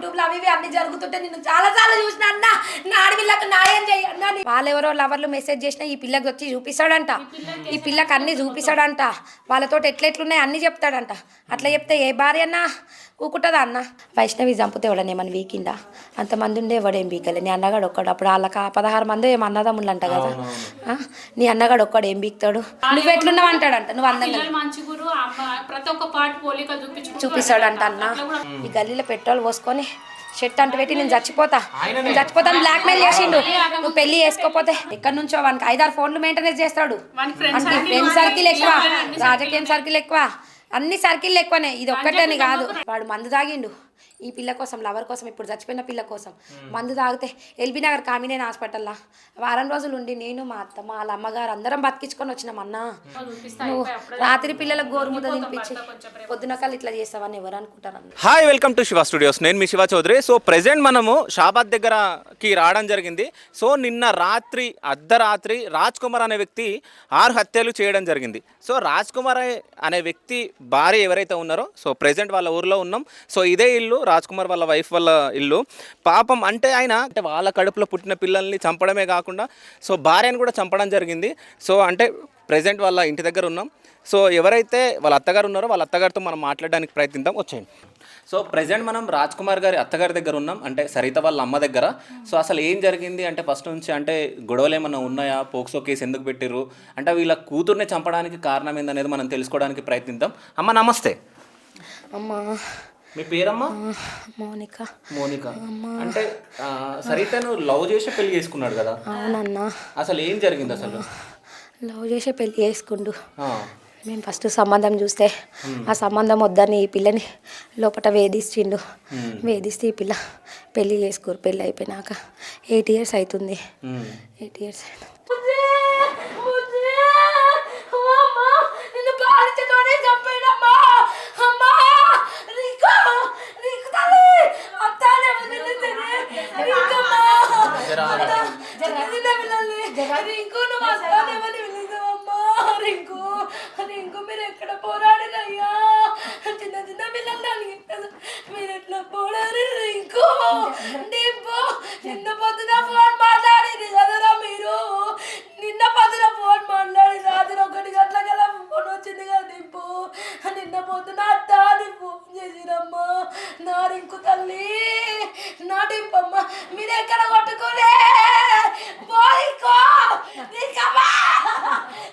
YouTube లో అవి అన్ని జరుగుతుంటే నేను చాలా చాలా చూసిన అన్న నా ఆడపిల్లకు న్యాయం చేయండి. వాళ్ళెవరో లవర్లు మెసేజ్ చేసినా ఈ పిల్లకి వచ్చి చూపిస్తాడంట, ఈ పిల్లకి అన్ని చూపిస్తాడంట, వాళ్ళతో ఎట్లెట్లున్నాయి అన్ని చెప్తాడంట. అట్లా చెప్తే ఏ భార్య అన్నా ఊకుంటుందా అన్న? వైష్ణవి చంపితే ఎవడని ఏమన్నా వీకిండా? అంతమంది ఉండే ఎవడేం వీకలే. నీ అన్నగాడు ఒక్కడు, అప్పుడు వాళ్ళకి 16 మంది ఏమో అన్నదమ్ములు అంట కదా. నీ అన్నగాడు ఒక్కడు ఏం వీక్తాడు? నువ్వు ఎట్లున్నావు అంటాడంట. నువ్వు అందంగా చూపిస్తాడంట అన్న. ఈ గల్లీలో పెట్రోల్ పోసుకొని షర్ట్ అంటు పెట్టి నేను చచ్చిపోతాను బ్లాక్ మెయిల్ చేసిండు. నువ్వు పెళ్లి చేసుకోపోతే ఎక్కడి నుంచో వానికి 5-6 ఫోన్లు మెయింటెనెన్స్ చేస్తాడు. ఫ్రెండ్ సర్కిల్ ఎక్కువ, రాజకీయం సర్కిల్ ఎక్కువ, అన్ని సర్కిల్ ఎక్కువనే. ఇది ఒక్కటని కాదు. వాడు మందు తాగిండు ఈ పిల్ల కోసం, లవర్ కోసం, ఇప్పుడు చచ్చిపోయిన పిల్ల కోసం మందు తాగితే ఎల్బీ నగర్ కామినేని హాస్పిటల్లా వారం రోజులు ఉండి నేను మా అత్త వాళ్ళ అమ్మగారు అందరం బతికించుకొని వచ్చినాం అన్న. నువ్వు రాత్రి పిల్లలకు గోరుముద్ద తినిపించి పొద్దున కల్లా ఇట్లా చేస్తావని ఎవరు అనుకుంటారు? Hi, welcome to Shiva studios. నేను మీ శివ చౌదరి. సో ప్రెజెంట్ మనము షాబాద్ దగ్గరకి రావడం జరిగింది. సో నిన్న అర్ధరాత్రి రాజ్ కుమార్ అనే వ్యక్తి 6 హత్యలు చేయడం జరిగింది. సో రాజ్ కుమార్ అనే వ్యక్తి భార్య ఎవరైతే ఉన్నారో, సో ప్రెజెంట్ వాళ్ళ ఊర్లో ఉన్నాం. సో ఇదే ఇల్లు రాజ్ కుమార్ వాళ్ళ వైఫ్ వాళ్ళ ఇల్లు. పాపం అంటే ఆయన వాళ్ళ కడుపులో పుట్టిన పిల్లల్ని చంపడమే కాకుండా సో భార్యను కూడా చంపడం జరిగింది. సో అంటే ప్రెజెంట్ వాళ్ళ ఇంటి దగ్గర ఉన్నాం. సో ఎవరైతే వాళ్ళ అత్తగారు ఉన్నారో వాళ్ళ అత్తగారితో మనం మాట్లాడడానికి ప్రయత్నిద్దాం, వచ్చేయండి. సో ప్రెజెంట్ మనం రాజ్ కుమార్ గారి అత్తగారి దగ్గర ఉన్నాం, అంటే సరిత వాళ్ళ అమ్మ దగ్గర. సో అసలు ఏం జరిగింది అంటే ఫస్ట్ నుంచి అంటే గొడవలు ఏమన్నా ఉన్నాయా, పోక్సో కేసు ఎందుకు పెట్టిర్రు, అంటే వీళ్ళ కూతుర్ని చంపడానికి కారణం ఏందనేది మనం తెలుసుకోవడానికి ప్రయత్నిద్దాం. అమ్మ నమస్తే. అమ్మా మీ పేరమ్మా? మోనిక. అంటే సరితను లవ్ చేసి పెళ్లి చేసుకున్నాడు కదా? అవునన్నా. అసలు ఏం జరిగింది? అసలు లవ్ చేసి పెళ్లి చేసుకుండు. మేము ఫస్ట్ సంబంధం చూస్తే ఆ సంబంధం వద్దని ఈ పిల్లని లోపల వేధించిండు. వేధిస్తే ఈ పిల్ల పెళ్లి చేసుకోరు. పెళ్ళి అయిపోయినాక 8 years అవుతుంది. 8 years రింకు మీరు ఎక్కడ పోరాడినయ్యా? చిన్న చిన్న పిల్లలు మీరు ఎట్లా పోరాడు? రింకు నిన్న పొద్దున ఫోన్ మాట్లాడింది కదరా మీరు. నిన్న పొద్దున ఫోన్ మాట్లాడి రాత్రి 1 గంటలకల్లా ఫోన్ వచ్చింది కదా డింపు. నిన్న పొద్దున అత్తాని ఫోన్ చేసిరమ్మా. నా రింకు తల్లి, నా డింపమ్మ మీరు ఎక్కడ కొట్టుకునే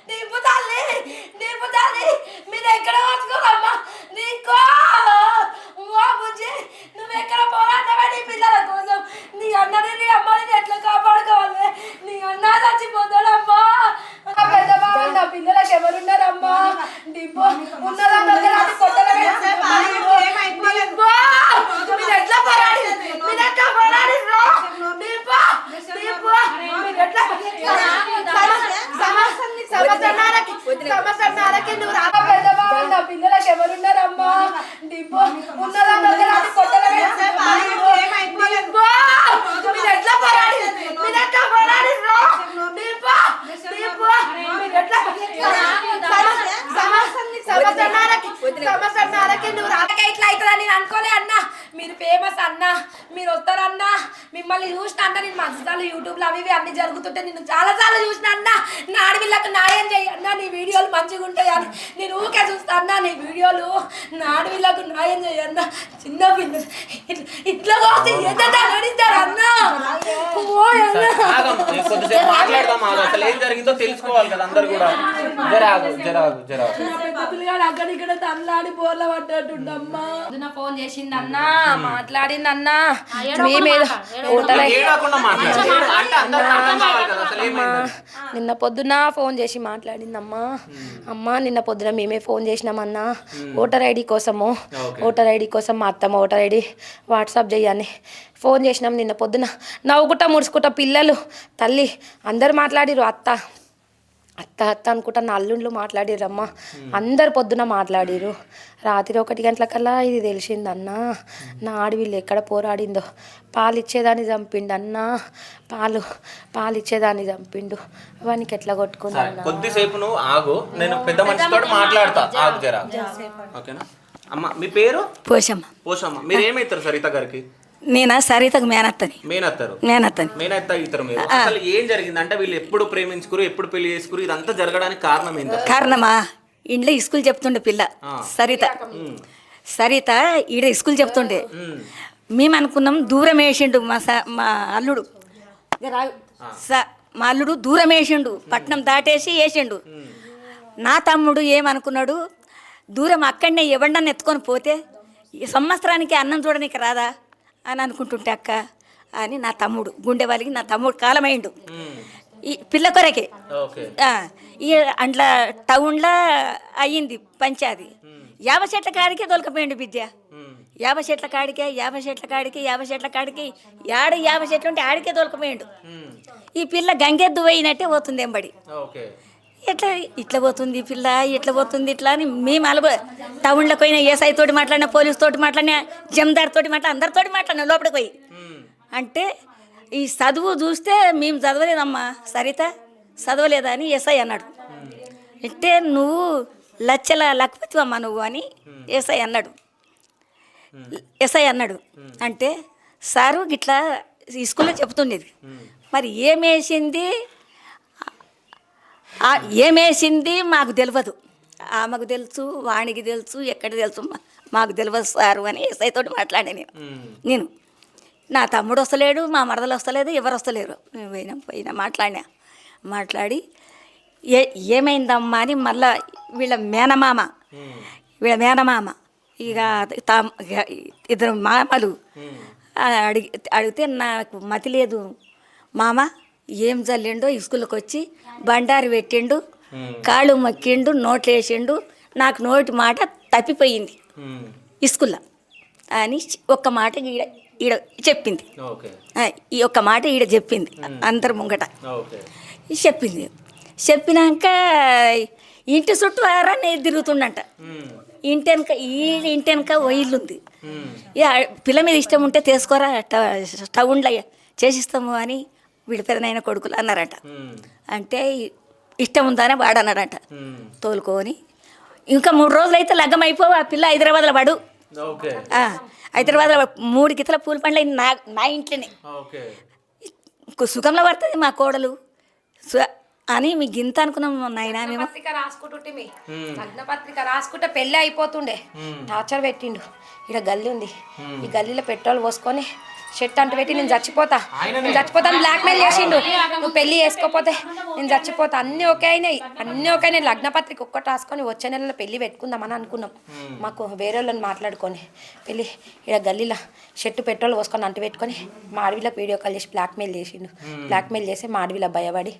డింపు తల్లి మీరు ఎక్కడ కొట్టుకోరమ్మా? నీకో బుజ్జి నువ్వు ఎక్కడ పోరాటమే నీ పిల్లల కోసం. నీ అన్నని నీ అమ్మని ఎట్లా కాపాడుకోవాలి? నీ అన్న చచ్చిపోతాడమ్మా. పెద్ద బాబు నా పిల్లలకి ఎవరున్నారమ్మా? డింపు ఉన్నదా కొట్టలు మీరు ఎట్లా పోరాడి సంవత్సరాలకి నువ్వు రాక పెద్ద బాబు నా పిల్లలకి ఎవరున్నారమ్మా? డింపు ఉన్నదా కొట్టలు మీరు ఎట్లా పోరాడి సంవత్సరాలకి నువ్వు రాక ఇట్లా అవుతుందని నేను అనుకోలే అన్న. మీరు ఫేమస్ అన్న, మీరు వస్తారన్నా. మిమ్మల్ని చూసిన అన్న నేను మధ్యసార్లు యూట్యూబ్లో అవి అన్ని జరుగుతుంటే నేను చాలా చాలా చూసిన అన్న. నా ఆడపిల్లకు న్యాయం చేయన్నా, నీ వీడియోలు మంచిగా ఉంటాయని నేను ఊకే చూస్తా అన్న. నీ వీడియోలు నా ఆడపిల్లకు న్యాయం చేయన్న. చిన్న పిల్ల ఇట్లా కోసి ఎంత నడిస్తారు అన్న. పిల్లగాడు అక్కడ ఇక్కడ తల్లాడి బోర్ల పడ్డట్టుండమ్మా. ఫోన్ చేసింది అన్న, మాట్లాడిందన్నా. నిన్న పొద్దున ఫోన్ చేసి మాట్లాడిందమ్మా. అమ్మ నిన్న పొద్దున మేమే ఫోన్ చేసినామన్నా ఓటర్ ఐడి కోసము. ఓటర్ ఐడి కోసం మా అత్తమ్మ ఓటర్ ఐడి వాట్సాప్ చేయని ఫోన్ చేసినాం. నిన్న పొద్దున నవ్వుకుంటా ముడుచుకుంటా పిల్లలు తల్లి అందరు మాట్లాడిరు. అత్త అనుకుంటా నా అల్లుండ్లు మాట్లాడిరమ్మా. అందరు పొద్దున మాట్లాడిరు. రాత్రి 1 గంటలకల్లా ఇది తెలిసిందన్నా. నా ఆడవిల్లు ఎక్కడ పోరాడిందో. పాలు ఇచ్చేదాన్ని చంపిండన్నా. పాలు ఇచ్చేదాన్ని చంపిండు. వానికి ఎట్లా కొట్టుకున్నా? కొద్దిసేపు నువ్వు ఆగు, నేను పెద్ద మనిషితో మాట్లాడతా. ఆగు జరా, ఓకేనా? అమ్మ మీ పేరు? పోషమ్మ. మీరు ఏమవుతారు సరిత గారికి? నేనా సరితకు మేనత్తని మేనత్త ఇతరు మీరు అసలు ఏం జరిగింది అంటే వీళ్ళు ఎప్పుడు ప్రేమించుకురు ఎప్పుడు పెళ్లి చేసుకురు ఇదంతా జరగడానికి కారణం ఏంటి కారణమా ఇంట్లో స్కూల్ చెప్తుండే పిల్ల సరిత ఈడ స్కూల్ చెప్తుండే మేము అనుకున్నాం దూరం వేసిండు మా అల్లుడు మా అల్లుడు దూరం వేసిండు పట్నం దాటేసి వేసిండు. నా తమ్ముడు ఏమనుకున్నాడు, దూరం అక్కడనే ఎవడన్నా ఎత్తుకొని పోతే సంవత్సరానికి అన్నం చూడడానికి రాదా అని అనుకుంటుంటే అక్క అని నా తమ్ముడు గుండె వాళ్ళకి నా తమ్ముడు కాలమైండు ఈ పిల్ల కొరకే. ఈ అంట్లా టౌన్లో అయ్యింది పంచాది. యాభ చెట్ల కాడికే దొలకపోయిండు బిడ్డ. యాభ చెట్ల కాడికే ఆడ 50 చెట్లు ఉంటే ఆడికే దొలకపోయిండు. ఈ పిల్ల గంగెద్దు పోయినట్టే పోతుంది ఎంబడి. ఇట్లా పోతుంది పిల్ల, ఇట్లా పోతుంది ఇట్లా అని మేము టౌన్లోకి పోయినా ఏసఐ తోటి మాట్లాడినా, పోలీస్ తోటి మాట్లాడినా, జమదార్ తోటి మాట్లాడినా, అందరితోటి మాట్లాడినా లోపలికి పోయి. అంటే ఈ చదువు చూస్తే మేము చదవలేదమ్మా సరిత చదవలేదా అని ఎస్ఐ అన్నాడు. అంటే నువ్వు లక్షల లక్పతి అమ్మా నువ్వు అని ఎస్ఐ అన్నాడు. అంటే సారు ఇట్లా ఈ స్కూల్లో చెప్తుండేది. మరి ఏమేసింది మాకు తెలియదు. ఆమెకు తెలుసు, వాణికి తెలుసు, ఎక్కడ తెలుసు మాకు తెలియదు సారు అని ఎస్ఐ తోటి మాట్లాడాను నేను. నా తమ్ముడు వస్తలేడు, మా మరదలు వస్తలేదు, ఎవరు వస్తలేరు. పోయినా మాట్లాడి ఏమైందమ్మా అని మళ్ళా వీళ్ళ మేనమామ ఇక ఇద్దరు మామలు అడిగితే నాకు మతి లేదు మామ, ఏం జల్లిండో స్కూల్కి వచ్చి బండారు పెట్టిండు, కాళ్ళు మొక్కిండు, నోట్లు వేసిండు, నాకు నోటి మాట తప్పిపోయింది స్కూల్లో అని ఒక్క మాట ఈడ చెప్పింది. ఈ ఒక్క మాట ఈడ చెప్పింది అందరు ముంగట చెప్పినాక ఇంటి చుట్టూ ఆరాన్ని తిరుగుతుండంట. ఇంటి వెనక ఇల్లుంది. పిల్ల మీద ఇష్టం ఉంటే తీసుకోరా టౌన్లో చేసిస్తాము అని వీడి పెదనైన కొడుకులు అన్నారట. అంటే ఇష్టం ఉందనే వాడన్నాడట. తోలుకొని ఇంకా 3 రోజులు అయితే లగ్గం అయిపోవు. ఆ పిల్ల హైదరాబాద్లో పడు. హైదరాబాద్లో 3 గితల పూల పండ్లు నా ఇంట్లోనే సుఖంలో పడుతుంది మా కోడలు అని మీకు ఇంత అనుకున్నాం నాయన. మేము లగ్నపత్రిక రాసుకుంటే పెళ్ళి అయిపోతుండే. టార్చర్ పెట్టిండు. ఇక్కడ గల్లీ ఉంది, ఈ గల్లీలో పెట్రోల్ పోసుకొని షెట్ అంటు పెట్టి నేను చచ్చిపోతా బ్లాక్మెయిల్ చేసిండు. నువ్వు పెళ్లి చేసుకోపోతే నేను చచ్చిపోతా. అన్నీ ఓకే అయినాయి. లగ్నపత్రిక ఒక్కటి రాసుకొని వచ్చే నెలలో పెళ్లి పెట్టుకుందామని అనుకున్నాం. మాకు వేరే వాళ్ళని మాట్లాడుకొని పెళ్ళి ఇక్కడ గల్లీలో షెట్టు పెట్రోల్ పోసుకొని అంటు పెట్టుకొని మా అడవిలోకి వీడియో కాల్ చేసి బ్లాక్మెయిల్ చేసిండు. బ్లాక్మెయిల్ చేసి మా అడవిలో భయపడి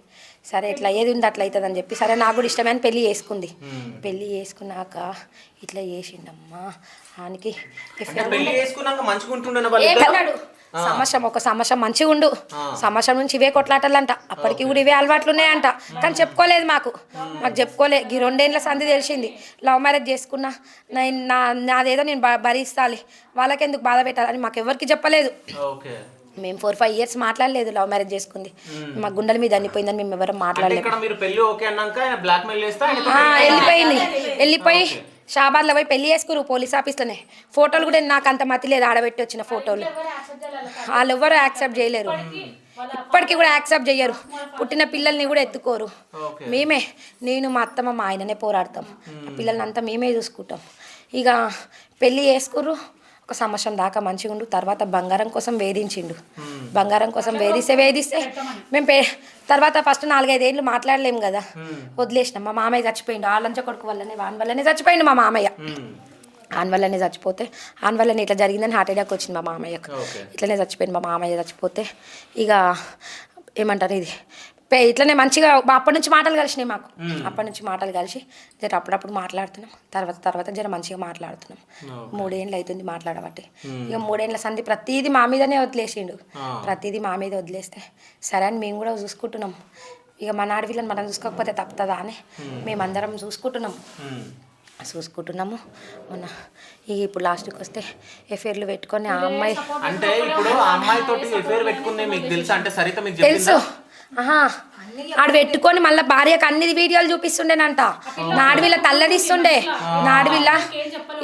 సరే ఇట్లా ఏది ఉంది అట్లా అవుతుంది అని చెప్పి సరే నాకు కూడా ఇష్టమైన పెళ్ళి చేసుకుంది. పెళ్ళి చేసుకున్నాక ఇట్లా చేసిండమ్మా. ఆయనకి ఒక సంవత్సరం మంచిగా ఉండు, సంవత్సరం నుంచి ఇవే కొట్లాటలంట. అప్పటికి కూడా ఇవే అలవాట్లు ఉన్నాయంట. కానీ చెప్పుకోలేదు మాకు చెప్పుకోలే. ఈ 2 ఏళ్ళ సంధి తెలిసింది. లవ్ మ్యారేజ్ చేసుకున్నా నాదేదో నేను భరిస్తాలి, వాళ్ళకెందుకు బాధ పెట్టాలని మాకు ఎవరికి చెప్పలేదు. మేము 4-5 ఇయర్స్ మాట్లాడలేదు. లవ్ మ్యారేజ్ చేసుకుంది. మా గుండెల మీద అనిపోయిందని మేము ఎవరు మాట్లాడలేదు. వెళ్ళిపోయి షాబాద్లో పోయి పెళ్లి చేసుకురు పోలీస్ ఆఫీస్లోనే. ఫోటోలు కూడా నాకు అంత మతి లేదు. ఆడబెట్టి వచ్చిన ఫోటోలు వాళ్ళు ఎవరు యాక్సెప్ట్ చేయలేరు. ఇప్పటికీ కూడా యాక్సెప్ట్ చేయరు. పుట్టిన పిల్లల్ని కూడా ఎత్తుకోరు. నేను మా అత్తమ్మ మా ఆయననే పోరాడతాం. ఆ పిల్లల్ని అంతా మేమే చూసుకుంటాం. ఇక పెళ్ళి చేసుకుర్రు. ఒక సంవత్సరం దాకా మంచిగా ఉండు. తర్వాత బంగారం కోసం వేధించిండు. బంగారం కోసం వేధిస్తే మేము తర్వాత ఫస్ట్ 4-5 ఏళ్ళు మాట్లాడలేము కదా, వదిలేసినాం. మా మామయ్య చచ్చిపోయిండు. ఆలంచ కొడుకు వాని వల్లనే చచ్చిపోయిండు మా మామయ్య. ఆన్ వల్లనే చచ్చిపోతే ఆన్ వల్లనే ఇట్లా జరిగిందని హార్ట్ అటాక్ వచ్చింది మా మామయ్యకు. ఇట్లనే చచ్చిపోయింది మా మామయ్య. చచ్చిపోతే ఇక ఏమంటారు ఇది ఇట్లనే మంచిగా అప్పటి నుంచి మాటలు కలిసినాయి మాకు. అప్పటి నుంచి మాటలు కలిసి జర అప్పుడప్పుడు మాట్లాడుతున్నాం. తర్వాత జర మంచిగా మాట్లాడుతున్నాం. 3 ఏళ్ళు అవుతుంది మాట్లాడబట్టి. ఇక 3 ఏళ్ళ సంధి ప్రతిదీ మా మీదనే వదిలేసిండు. ప్రతిదీ మా మీద వదిలేస్తే సరే అని మేము కూడా చూసుకుంటున్నాం. ఇక మన ఆడవిళ్ళని మనం చూసుకోకపోతే తప్పుతుందా అని మేమందరం చూసుకుంటున్నాము. మొన్న ఇక ఇప్పుడు లాస్ట్కి వస్తే ఎఫ్ఐఆర్లు పెట్టుకొని ఆ అమ్మాయి అంటే ఇప్పుడు ఆ అమ్మాయి తోటి ఎఫ్ఐఆర్ పెట్టుకుంది మీకు తెలుసా? అంటే సరిత మీకు తెలుసు. ఆడు పెట్టుకొని మళ్ళీ భార్యకు అన్ని వీడియోలు చూపిస్తుండేనంట. నా ఆడవిల్ల తల్లడిస్తుండే. నా ఆడవిల్ల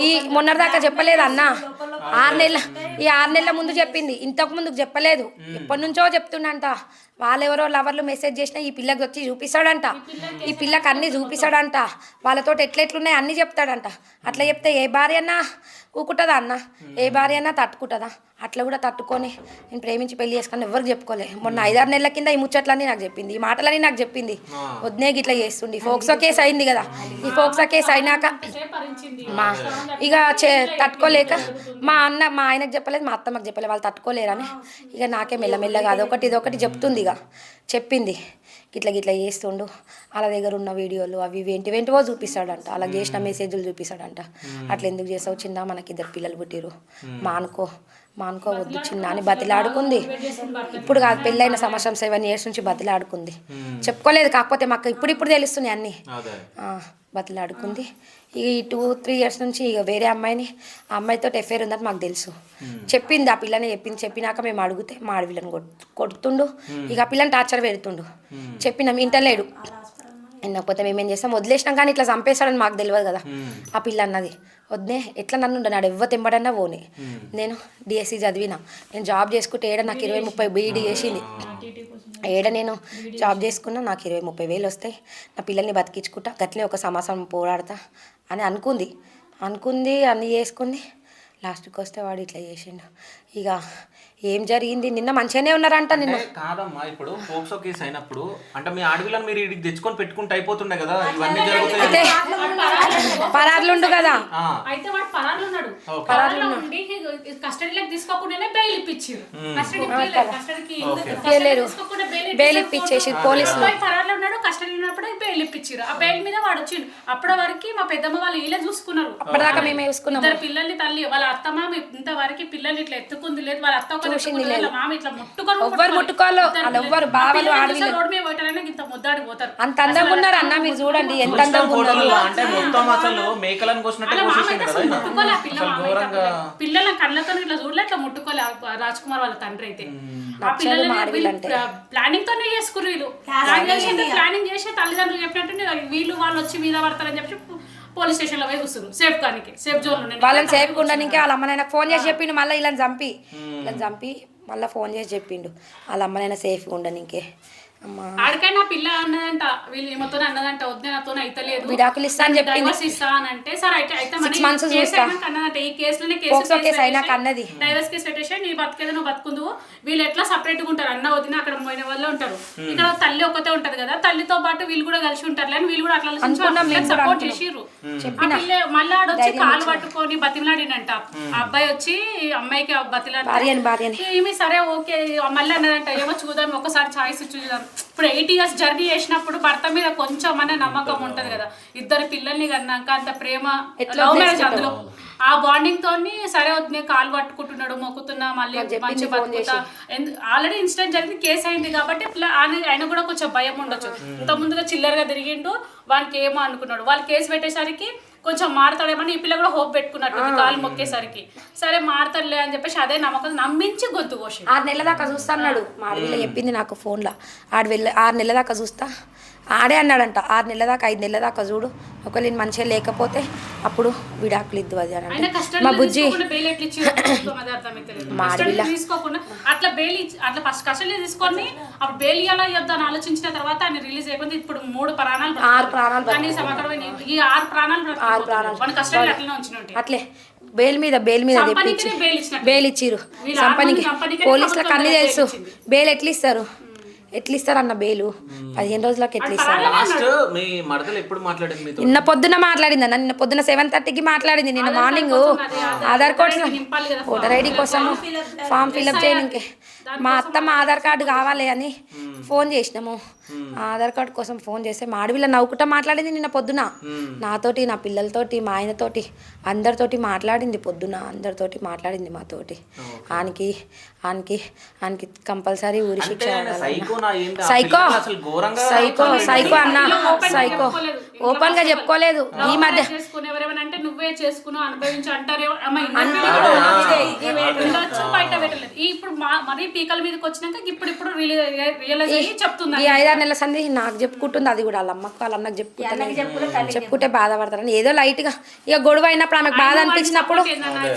ఈ మొన్నటిదాకా చెప్పలేదు అన్న. 6 నెలల ఈ 6 నెలల ముందు చెప్పింది, ఇంతకు ముందుకు చెప్పలేదు. ఎప్పటి నుంచో చెప్తుండంట. వాళ్ళెవరో లవర్లు మెసేజ్ చేసినా ఈ పిల్లకి వచ్చి చూపిస్తాడంట, ఈ పిల్లకి అన్నీ చూపిస్తాడంట, వాళ్ళతో ఎట్లెట్లున్నాయి అన్నీ చెప్తాడంట. అట్లా చెప్తే ఏ భార్య అన్నా ఊకుంటుందా అన్న? ఏ భార్య అన్నా తట్టుకుంటుందా? అట్లా కూడా తట్టుకొని నేను ప్రేమించి పెళ్లి చేసుకొని ఎవరికి చెప్పుకోలే. మొన్న 5-6 నెలల కింద ఈ ముచ్చట్లన్నీ నాకు చెప్పింది, ఈ మాటలన్నీ నాకు చెప్పింది. వద్దే గిట్లా చేస్తుండి. ఫోక్సో కేసు అయింది కదా, ఈ ఫోక్సో కేసు అయినాక మా ఇక తట్టుకోలేక మా ఆయనకు చెప్పలేదు, మా అత్తమ్మకి చెప్పలేదు, వాళ్ళు తట్టుకోలేరని ఇక నాకే మెల్లమెల్లగా అదొకటి ఇదొకటి చెప్తుంది. ఇక చెప్పింది గిట్లా గిట్లా చేస్తుండు, వాళ్ళ దగ్గర ఉన్న వీడియోలు అవి ఏంటివో చూపిస్తాడంట, అలా చేసిన మెసేజ్లు చూపిస్తాడంట. అట్లా ఎందుకు చేసావు చిన్న, మనకి 2 పిల్లలు పుట్టిరు, మానుకోవద్దు చిన్న అని బతిలాడుకుంది. ఇప్పుడు కాదు, పెళ్ళైన సంవత్సరం 7 years నుంచి బతిలాడుకుంది. చెప్పుకోలేదు, కాకపోతే మాకు ఇప్పుడు తెలుస్తున్నాయి అన్నీ. బతిలాడుకుంది. ఇక ఈ 2-3 years నుంచి ఇక వేరే అమ్మాయిని, ఆ అమ్మాయితో ఎఫ్ఐఆర్ ఉందని మాకు తెలుసు. చెప్పింది, ఆ పిల్లని చెప్పినాక మేము అడిగితే మా ఆడపిల్లని కొడుతుండు. ఇక ఆ పిల్లని టార్చర్ పెడుతుండు. చెప్పినాం, ఇంటలేడు. వినకపోతే మేమేం చేస్తాం, వదిలేసినాం. కానీ ఇట్లా చంపేస్తాడని మాకు తెలియదు కదా. ఆ పిల్ల అన్నది, వద్దే ఎట్లా నన్ను ఉండనాడు, ఎవ్వ తెంబడన్నా పోనీ. నేను డిఎస్సి చదివినా, నేను జాబ్ చేసుకుంటే ఏడ నాకు 20-30 బీఈడీ చేసింది. ఏడ నేను జాబ్ చేసుకున్నా, నాకు 20-30 వేలు వస్తాయి, నా పిల్లల్ని బతికించుకుంటా, గట్లే ఒక సంవత్సరం పోరాడతా అని అనుకుంది. అన్నీ చేసుకుంది. లాస్ట్కి వస్తే వాడు ఇట్లా చేసిండు. ఇక ఏం జరిగింది, నిన్న మంచిగానే ఉన్నారంట. నిన్న కాదమ్మా, ఇప్పుడు పోక్సో కేసు అయినప్పుడు అంటే మీ ఆడపిల్లని మీరు ఇడికి తెచ్చుకొని పెట్టుకుంటే అయిపోతుండే కదా, ఇవన్నీ జరుగుతాయి. పరార్లుండు కదా, అయితే వాడు పరార్లు ఉండి కస్టడీలోకి తీసుకోకుండానే బెయిల్ ఇప్పించారు. బెయిల్ ఇప్పించేసి పోలీసులు పరార్లు ఉన్నాడు, కస్టడీ ఉన్నప్పుడే బెయిల్ ఇప్పించారు. ఆ బెయిల్ మీద వాడు వచ్చిండు. అప్పటి వరకు మా పెద్దమ్మ వాళ్ళు ఇలా చూసుకున్నారు. అప్పటిదాకా మేమే చూసుకున్నాం. 2 పిల్లల్ని తల్లి, వాళ్ళ అత్తమ్మ ఇంతవరకు పిల్లల్ని ఇట్లా ఎత్తుకుంది లేదు, వాళ్ళ అత్త మామ ఇట్లా ముట్టుకోలు ఎవ్వరు బావలు ఆడవిళ్ళు రోడ్ మీద పోయటాలనే ఇంత ముద్దాడి పోతారు. అంత అందంగా ఉన్నారు అన్న, మీరు చూడండి ఎంత అందంగా ఉన్నారు. అంటే మొత్తం అసలు మేకలను పిల్లల కళ్ళతో ఇట్లా చూడలే, ఇట్లా ముట్టుకోలే రాజ్ కుమార్ వాళ్ళ తండ్రి అయితే. ఆ పిల్లలు ప్లానింగ్ తోనే చేసుకున్నారు. వీళ్ళు ప్లానింగ్ చేసి తల్లిదండ్రులు చెప్పినట్టు వీళ్ళు వాళ్ళు వచ్చి మీద పడతారని చెప్పి పోలీస్ స్టేషన్ లో పోయి కూర్చున్నారు. సేఫ్ జోన్ లో వాళ్ళని సేఫ్ ఉండడానికి వాళ్ళ అమ్మనైనా ఫోన్ చేసి చెప్పిండు. మళ్ళీ ఇలా చంపి మళ్ళీ ఫోన్ చేసి చెప్పిండు వాళ్ళ అమ్మనైనా సేఫ్గా ఉండనికే. ఆడికైనా పిల్ల అన్నదంట, వీళ్ళు ఏమతో అన్నదంట, వద్దే నాతో అయితలేదు, విడాకులు ఇస్తా అని చెప్పింది. ఇస్తా అంటే సరే అయితే 6 months చూస్తా అన్నదంట. ఈ కేసులోనే డైవర్స్ కేసు పెట్టేసి నీ బతికేదో నువ్వు బతుకుందు, వీళ్ళు ఎట్లా సపరేట్ గా ఉంటారు, అన్న వదిన అక్కడ పోయిన వాళ్ళు ఉంటారు, ఇక్కడ తల్లి ఒక్కతే ఉంటది కదా, తల్లితో పాటు వీళ్ళు కూడా కలిసి ఉంటారు అని వీళ్ళు కూడా అట్లా సపోర్ట్ చేసిర్రు. మళ్ళీ ఆడొచ్చి కాలు పట్టుకొని బతిమలాడినంట. ఆ అబ్బాయి వచ్చి అమ్మాయికి బతిలాడి ఏమి సరే ఓకే మళ్ళీ అన్నదంట, ఏమో చూద్దాం ఒకసారి ఛాయిస్ చూద్దాం. ఇప్పుడు 8 years జర్నీ చేసినప్పుడు భర్త మీద కొంచెం అనే నమ్మకం ఉంటది కదా, 2 పిల్లల్ని కన్నాక అంత ప్రేమ, లవ్ మ్యారేజ్ అందులో ఆ బాండింగ్ తోని సరే వద్దు కాలు పట్టుకుంటున్నాడు, మొక్కుతున్నా, మళ్ళీ మంచి బతుకుతా. ఆల్రెడీ ఇన్సిడెంట్ జరిగింది, కేసు అయింది కాబట్టి ఆయన కూడా కొంచెం భయం ఉండొచ్చు. ఇంత ముందుగా చిల్లరగా తిరిగిండు, వానికి ఏమో అనుకున్నాడు. వాళ్ళు కేసు పెట్టేసరికి కొంచెం మారుతాడేమని ఈ పిల్ల కూడా హోప్ పెట్టుకున్నట్టు, కాలు మొక్కేసరికి సరే మారుతాడులే అని చెప్పేసి అదే నమ్మకం నమ్మించి గొంతు కోసి 6 నెలల దాకా చూస్తా అన్నాడు. మా ఆడవిల్ల చెప్పింది నాకు ఫోన్లో, 6 నెలల దాకా చూస్తా ఆడే అన్నాడంట. 6 నెలల దాకా 5 నెలల దాకా చూడు, ఒకవేళ నేను మంచిగా లేకపోతే అప్పుడు విడాకులు ఇద్దు అది అని అంటే మా బుజ్జి మా ఆడవిల్ల తీసుకోకుండా అట్లా బెయిల్ అట్లా ఫస్ట్ కస్టడీ తీసుకొని అప్పుడు బెయిల్ ఎలా ఇద్దాం ఆలోచించిన తర్వాత ఆయన రిలీజ్ అయిపోయింది. ఇప్పుడు 6 ప్రాణాలు కనీసం అక్కడ ఈ 6 ప్రాణాలు అట్లే బెయిల్ మీద బెయిల్ ఇచ్చిర్రు. సంపనికి పోలీసులకు అన్ని తెలుసు. బెయిల్ ఎట్లా ఇస్తారు అన్న, బెయిల్ 15 రోజులకు ఎట్లా ఇస్తారు. నిన్న పొద్దున మాట్లాడింది అన్న, నిన్న పొద్దున 7:30కి మాట్లాడింది. నిన్న morning Aadhaar card voter ID కోసం ఫామ్ ఫిల్అప్ చేయడానికి మా అత్తమ్మ ఆధార్ కార్డు కావాలి అని ఫోన్ చేసినాము. ఆధార్ కార్డు కోసం ఫోన్ చేస్తే మా ఆడవిల్ల నవ్వుకుంటా మాట్లాడింది నిన్న పొద్దున. నాతోటి, నా పిల్లలతోటి, మా ఆయనతోటి, అందరితోటి మాట్లాడింది. పొద్దున అందరితోటి మాట్లాడింది మాతోటి. ఆనికి కంపల్సరీ ఊరి శిక్ష. సైకో అన్న, సైకో ఓపెన్ గా చెప్పుకోలేదు. ఈ మధ్య నువ్వే చేసుకున్నావు అనుభవించి అంటారు. ఇప్పుడు మరీ పీకల మీదకి వచ్చినాక ఇప్పుడు రియలైజ్ చెప్తున్నా ఈ 5-6 నెలల సంది నాకు చెప్పుకుంటుంది, అది కూడా వాళ్ళ అమ్మకు వాళ్ళ అన్నకు చెప్పుకుంటే బాధపడతారని ఏదో లైట్ గా ఇక గొడవ అయినప్పుడు ఆమెకు బాధ అనిపించినప్పుడు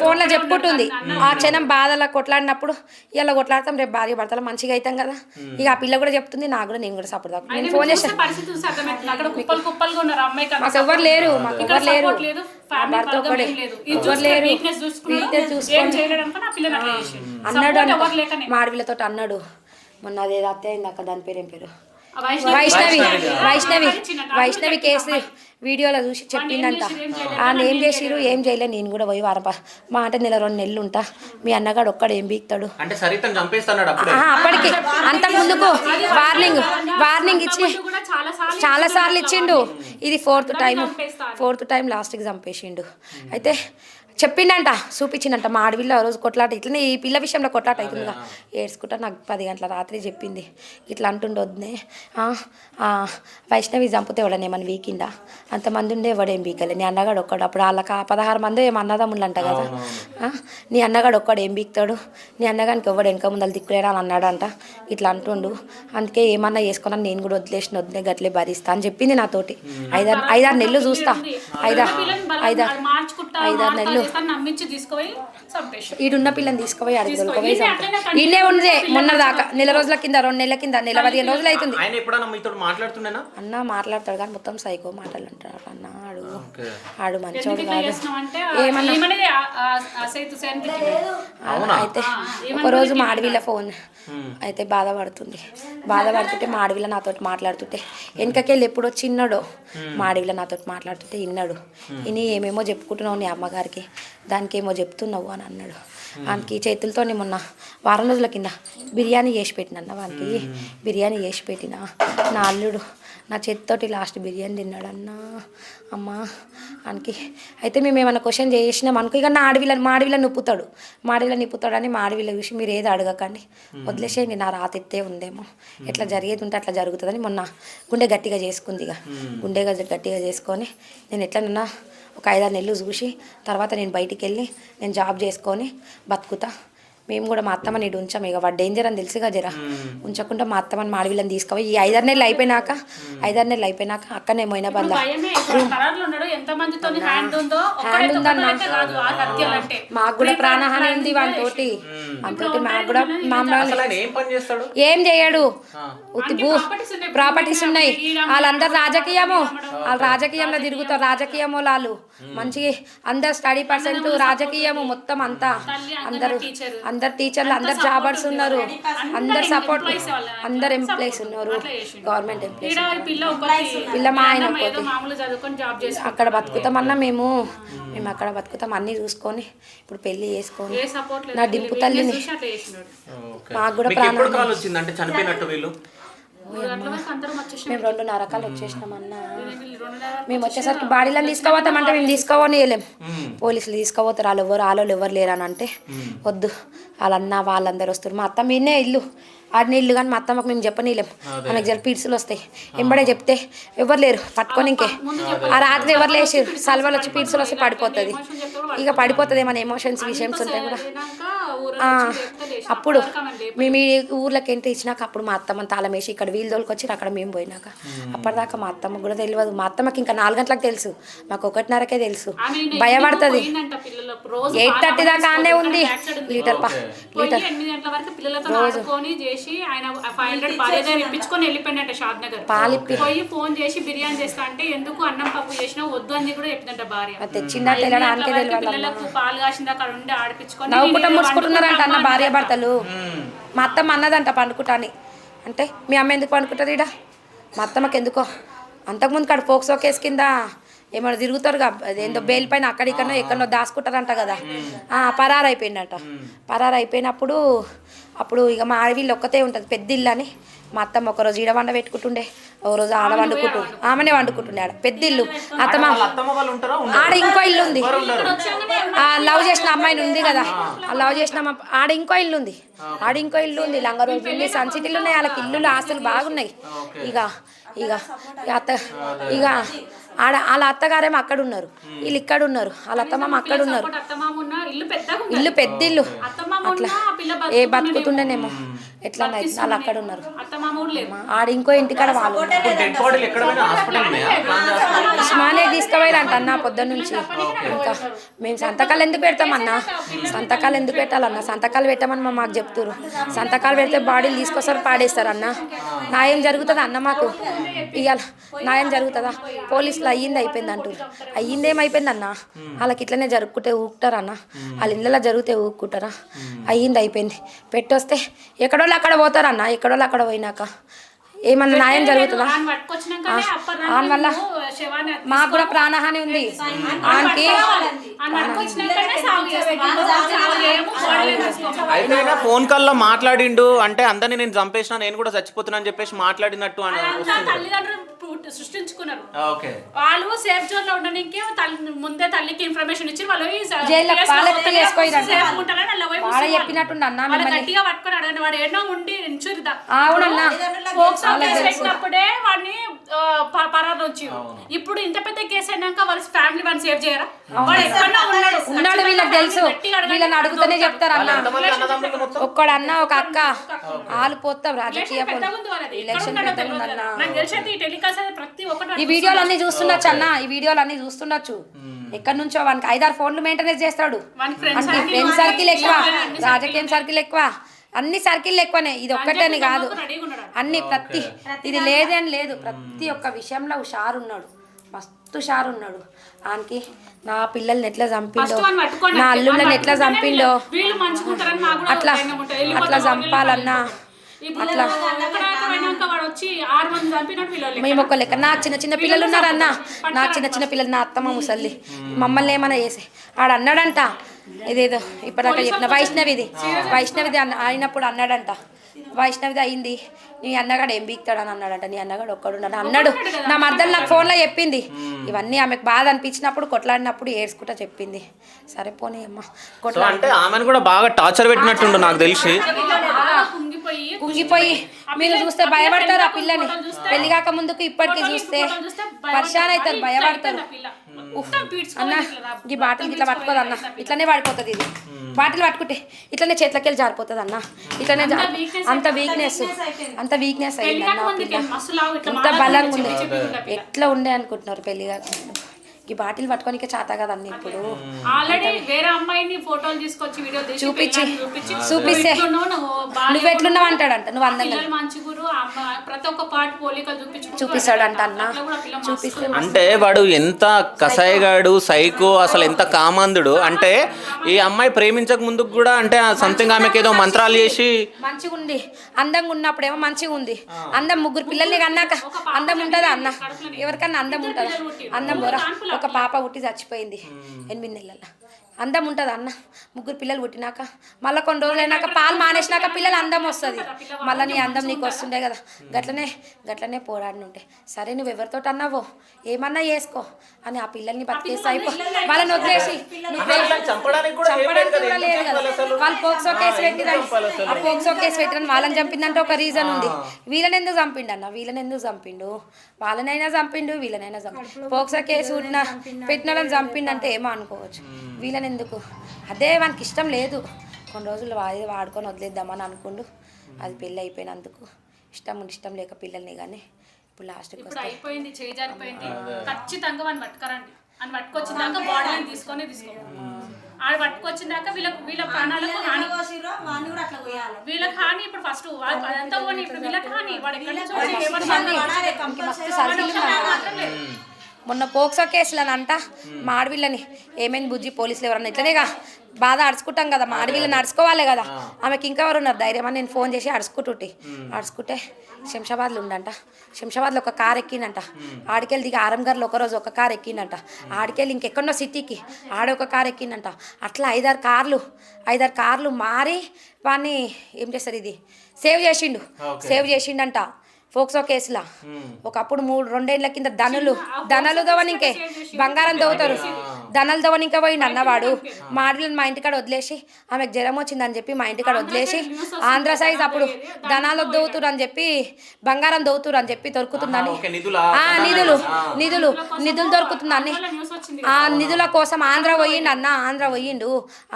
ఫోన్ లో చెప్పుకుంటుంది. ఆ క్షణం బాధలో కొట్లాడినప్పుడు ఇలా కొట్లాడతాం, రేపు భార్య భర్తలు మంచిగా అవుతాం కదా. ఇక ఆ పిల్ల కూడా చెప్తుంది, నాకు కూడా నేను కూడా సపోర్ట్ తాకు నేను ఫోన్ చేస్తాను. పరిస్థితి చూస్తే అర్థమవుతుంది. అక్కడ కుప్పలుగా ఉన్నారు అమ్మాయికి మాకు ఎవరు లేరు, మాకు ఎవరు లేరు, భర్త ఒక్కడే, ఎవరు లేరు. అన్నాడు మాడవిలతో అన్నాడు మొన్న అదేదో అత్తే అయిందాక దాని పేరు ఏం పేరు వైష్ణవి కేసు వీడియోలో చూసి చెప్పిందంట. ఏం చేసిరు ఏం చేయలే, నేను కూడా పోయి మా అంటే 1-2 నెలలు ఉంటా, మీ అన్నగాడు ఒక్కడు ఏం బీక్తాడు అప్పటికి. అంత ముందుకు వార్నింగ్ ఇచ్చి చాలా సార్లు ఇచ్చిండు. ఇది ఫోర్త్ టైం లాస్ట్కి చంపేసిండు. అయితే చెప్పిండంట, చూపించిండంట మా అడవిలో రోజు కొట్లాట ఇట్లనే ఈ పిల్ల విషయంలో కొట్లాట అవుతుందిగా. ఏడ్చుకుంటా నాకు 10 గంటల రాత్రి చెప్పింది, ఇట్లా అంటుండొద్దునే వైష్ణవి చంపితే ఎవడనేమని వీకిండా, అంతమంది ఉండే ఎవడేం వీకలే, నీ అన్నగాడు ఒక్కడు. అప్పుడు వాళ్ళకి 16 మంది ఏమో అన్నదమ్ములు అంట కదా. నీ అన్నగాడు ఒక్కడు ఏం బీక్తాడు, నీ అన్నగానికి ఎవడు వెనక ముందలు దిక్కులేరా అని అన్నాడంట. ఇట్లా అంటుండు, అందుకే ఏమన్నా చేసుకున్నాను నేను కూడా వదిలే గట్లే భరిస్తా అని చెప్పింది నాతోటి. 5-6 నెలలు చూస్తా, 5-6 నెలలు ఈడున్న పిల్లని తీసుకుపోయి అడిగి దొరికిపోయి ఈయనే ఉండే మొన్న దాకా 1 రోజుల కింద 2 నెలల కింద 15 రోజులు అవుతుంది. అన్న మాట్లాడతాడు కానీ మొత్తం సైకో మాటలు అంటాడు. అన్న ఆడు మంచోడు కాదు ఏమన్నా. అయితే ఒకరోజు మా అడవిలో ఫోన్ అయితే బాధపడుతుంటే మా అడవిలో నాతో మాట్లాడుతుంటే వెనకకెళ్ళి ఎప్పుడో చిన్నడో మా అడవిలో నాతో మాట్లాడుతుంటే విన్నాడు. ఇని ఏమేమో చెప్పుకుంటున్నావు నీ అమ్మగారికి, దానికి ఏమో చెప్తున్నావు అని అన్నాడు. వానికి చేతులతో మొన్న వారం రోజుల కింద బిర్యానీ చేసి పెట్టినన్న, వానికి బిర్యానీ చేసి పెట్టిన నా అల్లుడు నా చేతితోటి లాస్ట్ బిర్యానీ తిన్నాడన్న అమ్మ వానికి. అయితే మేము ఏమైనా క్వశ్చన్ చేసినాం అనుకో, ఇక మా అడవిలో నిప్పుతాడు అని మా అడవిలో చూసి మీరు ఏది అడగకండి, వదిలేసేయండి, నా రాతెత్తే ఉందేమో, ఎట్లా జరిగేది ఉంటే అట్లా జరుగుతుందని మొన్న గుండె గట్టిగా చేసుకుంది. ఇక గుండె గట్టిగా చేసుకొని నేను ఎట్లనన్నా ఒక 5-6 నెలలు చూసి తర్వాత నేను బయటికి వెళ్ళి నేను జాబ్ చేసుకొని బతుకుతా. మేము కూడా మా అత్తమ్మ నీడు ఉంచాం, ఇక వాడు డేంజర్ అని తెలిసిగా జరా ఉంచకుండా మా అత్తమ్మని మా అడవిలను తీసుకుపోయి ఈ 5-6 నెలలు అయిపోయినాక అక్కనే పోయిన బంద మాకు కూడా ప్రాణహాని ఉంది వానితోటి. అంతటి మాకు కూడా ఏం చేయడు, ప్రాపర్టీస్ ఉన్నాయి, వాళ్ళందరూ రాజకీయంలో తిరుగుతారు, రాజకీయమో వాళ్ళు మంచి అందరు స్టడీ పర్సెంట్ రాజకీయము మొత్తం అంతా అందరు టీచర్లు అందరు జాబర్స్ ఉన్నారు, అందరు సపోర్ట్ అందరు ఎంప్లాయీస్ ఉన్నారు, గవర్నమెంట్ ఎంప్లాయీస్. పిల్ల మా ఆయన అక్కడ బతుకుతామన్నా మేము అక్కడ బతుకుతాం అన్నీ చూసుకొని ఇప్పుడు పెళ్లి చేసుకొని నా డింపు తల్లిని మాకు కూడా మేము 2:30 రకాలు వచ్చేసినామన్నా. మేము వచ్చేసరికి బాడీలను తీసుకోపోతామంటే మేము తీసుకోవనియలేం, పోలీసులు తీసుకోపోతారు, వాళ్ళు ఎవరు లేరని అంటే వద్దు వాళ్ళన్న వాళ్ళందరూ వస్తారు. మా అత్త మీనే ఇల్లు ఆడిన ఇల్లు కానీ మా అత్తమ్మకు మేము చెప్పనీలేం, ఆమెకు జర పీడ్సులు వస్తాయి, ఎంబడే చెప్తే ఎవరు లేరు పట్టుకొని ఇంకే ఆ రాత్రి ఎవరు లేచారు సలవాలు వచ్చి పీడ్సులు వస్తే పడిపోతుంది, ఇక పడిపోతుంది ఏమైనా ఎమోషన్స్ విషయమ్స్ ఉంటాయి కూడా. అప్పుడు మేము ఈ ఊర్లోకి ఎంట్రీ ఇచ్చినాక అప్పుడు మా అత్తమ్మ తాళం వేసి ఇక్కడ వీళ్ళు తోలుకొచ్చి అక్కడ మేము పోయినాక అప్పటిదాకా మా అత్తమ్మకు కూడా తెలియదు. మా అత్తమ్మకి ఇంకా 4 గంటలకు తెలుసు, మాకు 1:30కే తెలుసు, భయపడుతుంది. 8:30 దాకా ఆనే ఉంది లీటర్ రోజు పాలిప్పి ఫోన్ చేసి బిర్యానీ చేస్తా అంటే ఎందుకు అన్నం పప్పు చేసినా వద్దు అని కూడా చెప్పిందంట భార్య. తెచ్చిందంటే పిల్లలకు పాలు కాసింది అక్కడ ఉండి ఆడిపించుకొని నవ్వుకుంటా ముడుచుకుంటున్నారంట అన్న భార్య భర్తలు. మా అత్తమ్మ అన్నదంట పండుకుంటాని అంటే మీ అమ్మ ఎందుకు పండుకుంటుంది ఇడ, మా అత్తమ్మకి ఎందుకో అంతకుముందు కాడ పోక్సో కేసు కింద ఏమన్నా తిరుగుతారుగా, అదేందో బెయిల్ పైన అక్కడికన్నా ఎక్కడో దాచుకుంటారంట కదా, పరారు అయిపోయిందంట. పరారు అయిపోయినప్పుడు ఇక మా అడవిలో ఒక్కతే ఉంటుంది పెద్ద ఇల్లు అని మా అత్తమ్మ ఒకరోజు ఈడ వండ పెట్టుకుంటుండే, ఒక రోజు ఆడ వండుకుంటూ ఆమెనే వండుకుంటుండే. ఆడ పెద్ద ఇల్లు అత్తమ్మ ఆడ ఇంకో ఇల్లు ఉంది, లవ్ చేసిన అమ్మాయిని ఉంది కదా లవ్ చేసిన ఆడ ఇంకో ఇల్లు ఉంది, లంగ రోజు ఉంది, సన్ సిటీలు ఉన్నాయి, వాళ్ళకి ఇల్లులు ఆస్తులు బాగున్నాయి. ఇక వాళ్ళ అత్తగారేమో అక్కడ ఉన్నారు, వీళ్ళు ఇక్కడ ఉన్నారు, వాళ్ళ అత్తమ్మ అక్కడ ఉన్నారు, ఇల్లు పెద్ద ఇల్లు అట్లా ఏ బతుకుతుండేనేమో ఎట్లా వాళ్ళు అక్కడ ఉన్నారు. అత్త మామ కూడా లేరు. ఆడ ఇంకో ఇంటికాడ వాళ్ళు డెడ్ బాడీలు ఎక్కడ పోయినా హాస్పిటల్ ఉన్నాయా? ఉస్మానియా తీసుకుపోయారంట అన్న పొద్దున్న నుంచి. ఇంకా మేము సంతకాలు ఎందుకు పెడతామన్నా, సంతకాలు ఎందుకు పెట్టాలన్న, సంతకాలు పెట్టమని మాకు చెప్తున్నారు. సంతకాలు పెడితే బాడీలు తీసుకొస్తారు పాడేస్తారు అన్న. న్యాయం జరుగుతుందా అన్న మాకు? ఇవాళ న్యాయం జరుగుతుందా? పోలీసులు అయ్యింది అయిపోయింది అంటారు. అయ్యింది ఏమైపోయింది అన్న? వాళ్ళకి ఇట్లనే జరుపుకుంటే ఊపుతారా అన్న? వాళ్ళ ఇళ్ళలో జరిగితే ఊపుకుంటారా? అయ్యింది అయిపోయింది. పెట్టొస్తే ఎక్కడోళ్ళు అక్కడ పోతారన్న. ఎక్కడోళ్ళు అక్కడ పోయినాక ఏమన్నా న్యాయం జరుగుతుందా? ఆన్ వల్ల మాకు కూడా ప్రాణహాని ఉంది. ఆన్కి అయితే ఫోన్ కాల్లో మాట్లాడిండు అంటే అందరినీ నేను చంపేసిన, నేను కూడా చచ్చిపోతున్నా అని చెప్పేసి మాట్లాడినట్టు అని తల్లిదండ్రులు సృష్టించుకున్నారు. వాళ్ళు సేఫ్ జోన్ లో ఉండడానికి ముందే తల్లికి ఇన్ఫర్మేషన్ ఇచ్చి వాళ్ళు చెప్పినట్టు అన్న గట్టిగా పట్టుకొని అడగండి. వాడు ఏడో ఉండి ఇన్సూరిదా అవునన్నా పెట్టినప్పుడే వాడిని పరారు వచ్చి. ఇప్పుడు ఇంత పెద్ద కేసు అయినాక వాళ్ళ ఫ్యామిలీ వాడిని సేవ్ చేయరా? వాడు ఎక్కడన్నా ఉన్నాడు, వీళ్ళకి తెలుసు. వీళ్ళని అడుగుతూనే చెప్తారు అన్న. ఒక్కడన్న ఒక అక్క వాళ్ళు పోతాం రాజకీయ ఎలక్షన్ ఈ వీడియోలన్నీ చూస్తుండొచ్చు అన్న. ఈ వీడియోలన్నీ చూస్తుండొచ్చు. ఎక్కడి నుంచో వానికి 5-6 ఫోన్లు మెయింటెనెన్స్ చేస్తాడు. ఫ్రెండ్ సర్కిల్ ఎక్కువ, రాజకీయం సర్కిల్ ఎక్కువ, అన్ని సర్కిల్ ఎక్కువనే. ఇది ఒక్కటని కాదు, అన్ని ప్రతి ఇది లేదే అని లేదు. ప్రతి ఒక్క విషయంలో హుషారు ఉన్నాడు, మస్తు హుషారు ఉన్నాడు. ఆయనకి నా పిల్లల్ని ఎట్లా చంపిండో, నా అల్లుళ్ళని ఎట్లా చంపిండో అట్లా అట్లా చంపాలన్నా. అట్లా మేము ఒక లెక్క. నాకు చిన్న పిల్లలు ఉన్నారన్న, నాకు చిన్న పిల్లలు, నా అత్తమ్మ ముసల్ది మమ్మల్ని ఏమైనా చేసే ఆడ అన్నాడంట. ఇదేదో ఇప్పటిదాకా చెప్పిన వైష్ణవిది అయినప్పుడు అన్నాడంట. వైష్ణవిది అయింది, నీ అన్నగాడు ఏం బీక్తాడని అన్నాడంట. నీ అన్నగాడు ఒక్కడున్నాడు అన్నాడు. నా మర్దలు నాకు ఫోన్లో చెప్పింది. ఇవన్నీ ఆమెకు బాధ అనిపించినప్పుడు, కొట్లాడినప్పుడు ఏడ్చుకుంటా చెప్పింది. సరే పోనీ అమ్మ కొట్లా అంటే ఆమెను కూడా బాగా టార్చర్ పెట్టినట్టుండు నాకు తెలిసి. కుంగిపోయి మీరు చూస్తే భయపడతారు ఆ పిల్లని. పెళ్లి కాక ముందుకు ఇప్పటికీ చూస్తే పరిశాన్ అవుతారు, భయపడతారు. అన్న ఈ బాటిల్ ఇట్లా పట్టుకోదు అన్న, ఇట్లనే పడిపోతుంది. ఇది బాటిల్ పట్టుకుంటే ఇట్లనే చేతిలోకి వెళ్ళి జారిపోతుంది అన్న. ఇట్లనే అంత వీక్నెస్ అయింది అన్న. ఇంత బలంగా ఉంది. ఎట్లా ఉండే అనుకుంటున్నారు పెళ్లి కాక ఈ బాటిల్ పట్టుకోనికే చేత కదన్న. ఇప్పుడు ఆల్రెడీ వేరే అమ్మాయిని ఫోటోలు తీసుకొచ్చి వీడియో చూపిస్తే నువ్వు ఎట్లున్నావు అంటాడంట. నువ్వు అందంగా ప్రతి ఒక్క పార్ట్ పోలికలు చూపిస్తాడంట అన్న. చూపిస్తే అంటే వాడు ఎంత కసాయిగాడు, సైకో, అసలు ఎంత కామందుడు అంటే ఈ అమ్మాయి ప్రేమించక ముందుకు కూడా అంటే సంథింగ్ ఆమెకి ఏదో మంత్రాలు చేసి మంచిగా ఉంది. అందంగా ఉన్నప్పుడేమో మంచిగా ఉంది. అందం 3 పిల్లల్ని కన్నాక అందం ఉంటుందా అన్న? ఎవరికన్నా అందం ఉంటుందా? అందం బోరా. ఒక పాప పుట్టి చచ్చిపోయింది 8 నెలల. అందం ఉంటుంది అన్న? 3 పిల్లలు పుట్టినాక మళ్ళీ కొన్ని రోజులు అయినాక పాలు మానేసినాక పిల్లలు అందం వస్తుంది. మళ్ళీ నీ అందం నీకు వస్తుండే కదా. గట్లనే పోరాడిని ఉంటే సరే నువ్వు ఎవరితో అన్నావో ఏమన్నా చేసుకో అని ఆ పిల్లల్ని బతికేసి అయిపో. వాళ్ళని వదిలేసి చంపడానికి కూడా లేదు కదా. వాళ్ళు పోక్సో కేసు పెట్టిరని, ఆ పోక్సో కేసు పెట్టిరని వాళ్ళని చంపిందంటే ఒక రీజన్ ఉంది. వీళ్ళని ఎందుకు చంపిండు అన్న? వీళ్ళని ఎందుకు చంపిండు? వాళ్ళనైనా చంపిండు, వీళ్ళనైనా చంపిండు. పోక్సో కేసు పెట్టిన వాళ్ళని చంపిండంటే ఏమో అనుకోవచ్చు. వీళ్ళని ఎందుకు? అదే వానికి ఇష్టం లేదు. కొన్ని రోజులు వాడుకొని వదిలేద్దామని అనుకుండు. అది పెళ్ళి అయిపోయినందుకు ఇష్టం లేక పిల్లల్ని. కానీ ఇప్పుడు లాస్ట్కి అయిపోయింది, చేజారిపోయింది. ఖచ్చితంగా వాడిని పట్టుకరండి. అని పట్టుకొచ్చిన దాకా బాడీని తీసుకోవాలి. ఆడ పట్టుకొచ్చిన దాకా వీళ్ళ ప్రాణాలకు హాని, వీళ్ళకి హాని. ఇప్పుడు ఫస్ట్ అదంతా పోనీ, ఇప్పుడు వీళ్ళకి హాని. వాడు ఎక్కడ మొన్న పోక్సో కేసులని అంట మాడవిళ్ళని ఏమైంది బుజ్జి? పోలీసులు ఎవరన్నా ఇట్లనేగా బాధ అడుచుకుంటాం కదా, మాడవిళ్ళని అడుచుకోవాలి కదా. ఆమెకి ఇంకా ఎవరు ఉన్నారు ధైర్యం అని నేను ఫోన్ చేసి అడుచుకుంటే శంషాబాద్లో ఉండంట. శంషాబాద్లో ఒక కార్ ఎక్కిందంట. ఆడికెళ్ళి దిగి ఆరంగర్లో ఒకరోజు ఒక కార్ ఎక్కిందంట. ఆడికెళ్ళి ఇంకెక్కడో సిటీకి ఆడొక కార్ ఎక్కిందంట. అట్లా 5-6 కార్లు మారి వాడిని ఏం చేస్తారు, ఇది సేవ్ చేసిండంట పోక్సో కేసులా. ఒకప్పుడు 2 ఏళ్ల కింద ధనలు దోవని ఇంకే బంగారం దోవుతారు. ధనాలు దవని ఇంకా పోయిండు అన్నవాడు మా ఆడపిల్లని మా ఇంటికాడ వదిలేసి ఆమెకు జ్వరం వచ్చిందని చెప్పి మా ఇంటికాడ వదిలేసి ఆంధ్ర సైజ్ అప్పుడు ధనాలు దొవుతురు అని చెప్పి బంగారం దొవుతురు అని చెప్పి దొరుకుతుందని నిధులు దొరుకుతుందని ఆ నిధుల కోసం ఆంధ్ర పోయిండు అన్న. ఆంధ్ర పోయిండు.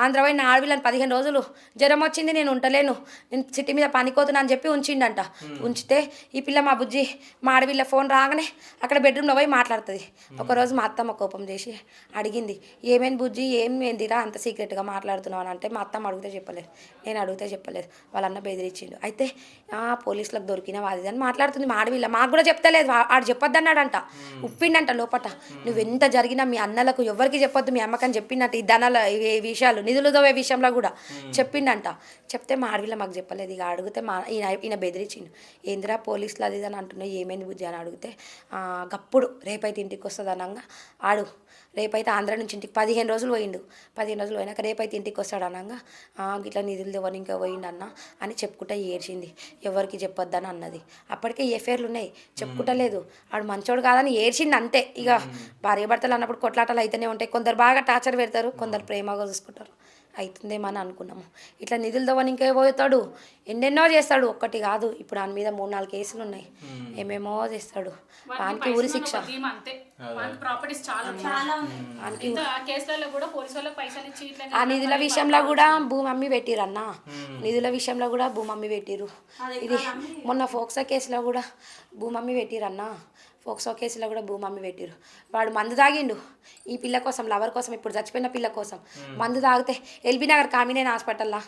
ఆంధ్ర పోయిన ఆడపిల్లని 15 రోజులు జ్వరం వచ్చింది, నేను ఉండలేను, నేను సిటీ మీద పనికోతున్నా అని చెప్పి ఉంచిండంట. ఉంచితే ఈ పిల్ల మా బుజ్జి మా ఆడపిల్ల ఫోన్ రాగానే అక్కడ బెడ్రూమ్లో పోయి మాట్లాడుతుంది. ఒకరోజు మా అత్తమ్మ కోపం చేసి అడిగింది, ఏమైంది బుజ్జి, ఏందిరా అంత సీక్రెట్గా మాట్లాడుతున్నావు అని. అంటే మా అత్తమ్మ అడిగితే చెప్పలేదు, నేను అడిగితే చెప్పలేదు, వాళ్ళన్న బెదిరించిండు. అయితే పోలీసులకు దొరికిన వాది అని మాట్లాడుతుంది మా ఆడపిల్ల. మాకు కూడా చెప్తలేదు, ఆడు చెప్పొద్దన్నాడంట, ఉప్పిండంట లోపట. నువ్వు ఎంత జరిగినా మీ అన్నలకు ఎవరికి చెప్పొద్దు, మీ అమ్మకని చెప్పిండంట. ఈ ధనాల విషయాలు నిధులు దోవే విషయంలో కూడా చెప్పిండంట. చెప్తే మా ఆడపిల్ల మాకు చెప్పలేదు. ఇక అడిగితే ఈయన బెదిరించిండు, ఏందిరా పోలీసులు అది అని అంటున్నావు, ఏమైంది బుజ్జి అని అడిగితే గప్పుడు రేపైతే ఇంటికి వస్తుంది అనగా ఆడు రేపైతే ఆంధ్ర నుంచి ఇంటికి 15 రోజులు పోయిండు. 15 రోజులు పోయినాక రేపైతే ఇంటికి వస్తాడు అనగా ఇట్లా నిధులు దేవని ఇంకా పోయిండు అన్న అని చెప్పుకుంటా ఏడ్చింది. ఎవరికి చెప్పొద్దని అన్నది. అప్పటికే ఎఫ్ఐఆర్లు ఉన్నాయి, చెప్పుకుంటలేదు. ఆడు మంచోడు కాదని ఏడ్చింది అంతే. ఇక భార్యాభర్తలు అన్నప్పుడు కొట్లాటలు అయితేనే ఉంటాయి. కొందరు బాగా టార్చర్ పెడతారు, కొందరు ప్రేమగా చూసుకుంటారు. అవుతుందేమని అనుకున్నాము. ఇట్లా నిధులు దవ్వని ఇంకే పోతాడు, ఎన్నెన్నో చేస్తాడు. ఒక్కటి కాదు, ఇప్పుడు దాని మీద 3-4 కేసులు ఉన్నాయి. ఏమేమో చేస్తాడు. వానికి ఊరి శిక్ష. ఆ నిధుల విషయంలో కూడా భూమమ్మి పెట్టిరన్న. నిధుల విషయంలో కూడా భూమమ్మి పెట్టిరు. ఇది మొన్న ఫోక్సో కేసులో కూడా భూమమ్మి పెట్టిరన్న. ఫోక్సో కేసులో కూడా భూమమ్మి పెట్టిరు. వాడు మందు తాగిండు ఈ పిల్ల కోసం, లవర్ కోసం, ఇప్పుడు చచ్చిపోయిన పిల్ల కోసం. మందు తాగితే ఎల్బీ నగర్ కామినేని హాస్పిటల్లో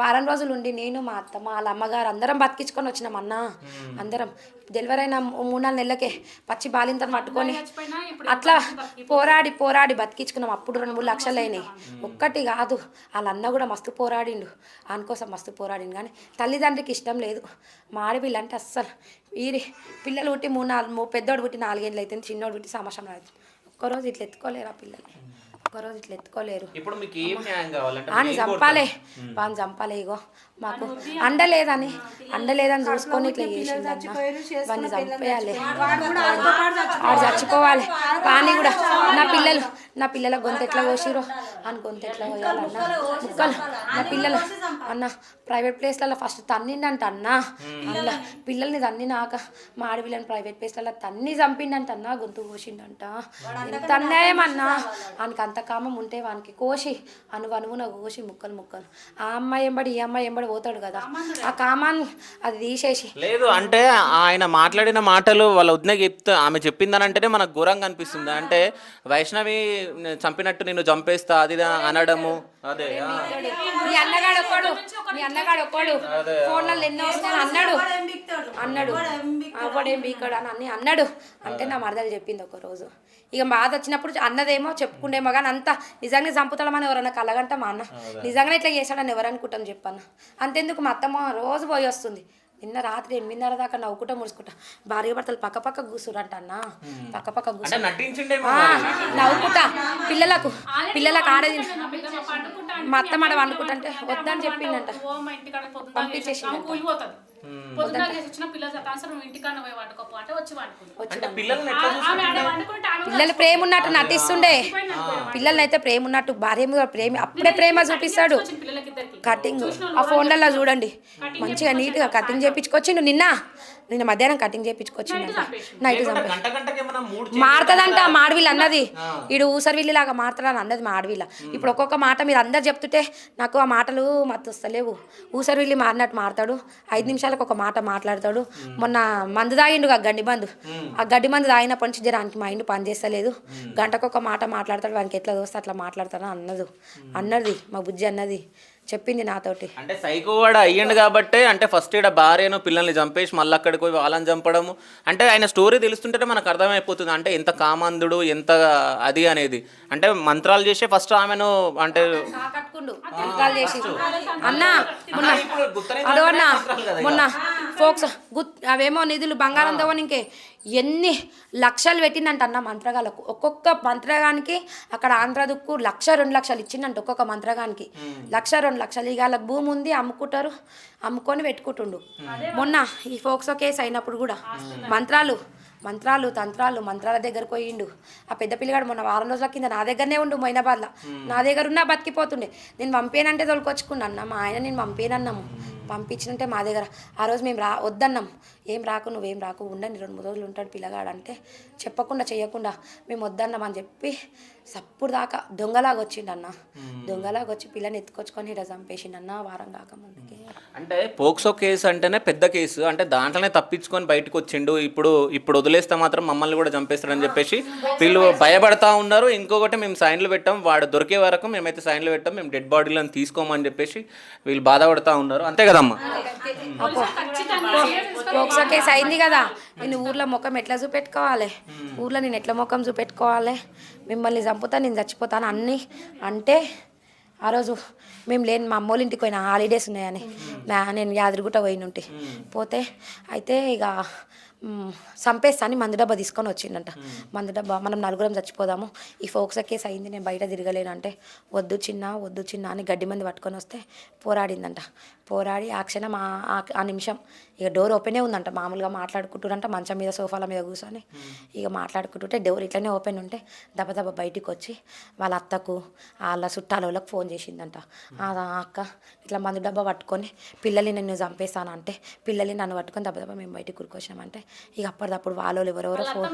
వారం రోజులు ఉండి నేను మా అత్తమ్మ వాళ్ళ అమ్మగారు అందరం బతికించుకొని వచ్చినాం అన్న. అందరం డెలివరీ అయిన 3-4 నెలలకే పచ్చి బాలింతను పట్టుకొని అట్లా పోరాడి బతికించుకున్నాం. అప్పుడు 2-3 లక్షలు అయినాయి. ఒక్కటి కాదు, వాళ్ళ అన్న కూడా మస్తు పోరాడిండు, అందుకోసం మస్తు పోరాడిండు. కానీ తల్లిదండ్రికి ఇష్టం లేదు. మా ఆడపిల్ల అంటే అస్సలు వీరి పిల్లలు పుట్టి 3-4 పెద్దోడు పుట్టి 4 ఏళ్ళు అవుతుంది, చిన్నోడు పుట్టి సంవత్సరం అవుతుంది. ఒక్కరోజు ఇట్లా ఎత్తుకోలేరు ఆ పిల్లలు, ఒక్కరోజు ఇట్లా ఎత్తుకోలేరు. ఇప్పుడు మీకు ఏం న్యాయం కావాలంటే వాడిని చంపాలి, వాడిని చంపాలి. ఇగో మాకు అండలేదని చూసుకొని ఇట్లా చేసిందన్న. వాడిని చంపేయాలి, వాడు చచ్చిపోవాలి. వాడిని కూడా నా పిల్లల గొంతు ఎట్లా కోసిరో అని గొంతు ఎట్లా కోయాలన్న. ముక్కలు నా పిల్లలు అన్న ప్రైవేట్ ప్లేస్లలో ఫస్ట్ తన్నిండంట అన్న. అందులో పిల్లల్ని తన్నినాక మా ఆడపిల్లని ప్రైవేట్ ప్లేస్లలో తన్ని చంపిండంట అన్న, గొంతు కోసిండంట. ఎంత అన్యాయం అన్న. వానికి అంత కామం ఉంటే వానికి కోసి అనువున కోసి ముక్కలు. ఆ అమ్మాయి ఎంబడి ఈ అమ్మాయి ఎంబడి పోతాడు కదా, ఆ కామాన్ని అది తీసేసి. లేదు అంటే ఆయన మాట్లాడిన మాటలు వాళ్ళ వదినకి చెప్తే ఆమె చెప్పిందని అంటేనే మనకు ఘోరంగా అనిపిస్తుంది. అంటే వైష్ణవి చంపినట్టు నిన్ను చంపేస్తా అది అనడము. అదే మీ అన్నగాడు ఒక్కడు ఫోన్లలో ఎన్నో వస్తాను అన్నాడు అవ్వడేం బీకాడు అని అన్నాడు. అంటే నా మరదలు చెప్పింది ఒకరోజు. ఇక బాధ వచ్చినప్పుడు అన్నదేమో చెప్పుకుండేమో, కానీ అంతా నిజంగా చంపుతామని ఎవరన్నా కలగంట మా అన్న నిజంగానే ఇట్లా చేశాడని ఎవరు అనుకుంటాం చెప్పన్న. అంతెందుకు మా అత్తమ్మ రోజు పోయి వస్తుంది. నిన్న రాత్రి 8:30 దాకా నవ్వుకుంటా ముడుచుకుంటా భార్య భర్తలు పక్క కూర్చురంట అన్న. పక్క కూర్చు నవ్వుకుంటా పిల్లలకు ఆడేది. మా అత్తమ్మ ఆడ వండుకుంటే వద్దని చెప్పిందంట, పంపించేసిందంట. పిల్లలు ప్రేమ ఉన్నట్టు నటిస్తుండే, పిల్లల్ని అయితే ప్రేమ ఉన్నట్టు భార్య మీద అప్పుడే ప్రేమ చూపిస్తాడు. కటింగ్ ఆ ఫోన్లలో చూడండి, మంచిగా నీట్గా కటింగ్ చేయించుకొచ్చిండు. నిన్న మధ్యాహ్నం కటింగ్ చేయించుకొచ్చిండంట. నైట్ మారుతుందంట మా ఆడవిల్ల అన్నది. ఈడు ఊసరవిల్లిలాగా మారుతాడని అన్నది మా ఆడవిల్ల. ఇప్పుడు ఒక్కొక్క మాట మీరు అందరు చెప్తుంటే నాకు ఆ మాటలు మత్తు వస్తలేవు. ఊసరవిల్లి మారినట్టు మారుతాడు, 5 నిమిషాలకు ఒక మాట మాట్లాడతాడు. మొన్న మందు తాగిండు, ఆ గడ్డి మందు తాగినప్పటి నుంచి జరానికి మైండ్ పని చేస్తలేదు. గంటకు ఒక మాట మాట్లాడతాడు, వానికి ఎట్లా దోస్తే అట్లా మాట్లాడతాను అన్నది మా బుజ్జి అన్నది చెప్పింది నాతోటి. అంటే సైకో వాడు అయ్యండు కాబట్టి, అంటే ఫస్ట్ ఇక్కడ భార్యను పిల్లల్ని చంపేసి మళ్ళీ అక్కడికి పోయి వాళ్ళని చంపడము. అంటే ఆయన స్టోరీ తెలుస్తుంటే మనకు అర్థమైపోతుంది అంటే ఎంత కామందుడు, ఎంత అది అనేది. అంటే మంత్రాలు చేసే ఫస్ట్ ఆమెను అంటే మొన్న ఫోక్స్ అవేమో నిధులు బంగారం దవ్వని ఇంకే ఎన్ని లక్షలు పెట్టిందంట అన్న మంత్రగాలకు. ఒక్కొక్క మంత్రగానికి అక్కడ ఆంధ్ర దుక్కు 1-2 లక్షలు ఇచ్చిందంట ఒక్కొక్క మంత్రగానికి. 1-2 లక్షలు. ఇక వాళ్ళకి భూమి ఉంది, అమ్ముకొని పెట్టుకుంటుండు. మొన్న ఈ ఫోక్సో కేసు అయినప్పుడు కూడా మంత్రాలు మంత్రాల దగ్గరకు పోయిండు. ఆ పెద్ద పిల్లగాడు మొన్న వారం రోజుల కింద నా దగ్గరనే ఉండు మొయినాబాద్లో. నా దగ్గర ఉన్నా బతికిపోతుండే. నేను పంపేనంటే తోలుకొచ్చుకున్నా. మా ఆయన నేను పంపేనన్నాము. పంపించినంటే మా దగ్గర ఆ రోజు మేము వద్దన్నాం. ఏం రాకు, నువ్వేం రాకు, ఉండండి 2-3 రోజులు ఉంటాడు పిల్లగాడు అంటే చెప్పకుండా చేయకుండా మేము వద్దన్నాం అని చెప్పి సప్పుడు దాకా దొంగలాగా వచ్చిండన్న. దొంగలాగా వచ్చి పిల్లని ఎత్తుకొచ్చుకొని ఇక్కడ చంపేసిండన్న వారం కాక ముందుకే. అంటే పోక్సో కేసు అంటేనే పెద్ద కేసు, అంటే దాంట్లోనే తప్పించుకొని బయటకు వచ్చిండు. ఇప్పుడు వదిలేస్తే మాత్రం మమ్మల్ని కూడా చంపేస్తాడని చెప్పేసి వీళ్ళు భయపడతా ఉన్నారు. ఇంకొకటి మేము సైన్లు పెట్టాం, వాడు దొరికే వరకు మేమైతే సైన్లు పెట్టాం, మేము డెడ్ బాడీలను తీసుకోమని చెప్పేసి వీళ్ళు బాధపడతా ఉన్నారు. అంతే కదమ్మా? పోక్సో కేసు అయింది కదా, నేను ఊర్లో ముఖం ఎట్లా చూపెట్టుకోవాలి, ఊర్లో నేను ఎట్లా ముఖం చూపెట్టుకోవాలి, మిమ్మల్ని చంపుతా నేను చచ్చిపోతాను అన్నీ అంటే ఆ రోజు మేము లేని మా అమ్మోళ్ళ ఇంటికి పోయినా హాలిడేస్ ఉన్నాయని నేను యాదగిరిగుట్ట పోయినుంటి. పోతే అయితే ఇక చంపేస్తా అని మందు డబ్బా తీసుకొని వచ్చిందంట. మందు డబ్బా మనం 4 చచ్చిపోదాము, ఈ ఫోక్సో కేసు అయింది, నేను బయట తిరగలేను అంటే వద్దు చిన్న అని గడ్డి మంది పట్టుకొని వస్తే పోరాడిందంట. పోరాడి ఆ క్షణం ఆ నిమిషం ఇక డోర్ ఓపెనే ఉందంట. మామూలుగా మాట్లాడుకుంటున్నారంట మంచం మీద సోఫాల మీద కూర్చొని ఇక మాట్లాడుకుంటుంటే డోర్ ఇట్లనే ఓపెన్ ఉంటే దెబ్బ బయటికి వచ్చి వాళ్ళ అత్తకు వాళ్ళ చుట్టాల వాళ్ళకి ఫోన్ చేసిందంట. అక్క ఇట్లా మందు డబ్బా పట్టుకొని పిల్లల్ని నేను చంపేస్తాను అంటే పిల్లల్ని నన్ను పట్టుకొని దెబ్బ మేము బయటికి కూరుకొచ్చినామంటే ఇక అప్పటిదప్పుడు వాళ్ళు ఎవరెవరో ఫోన్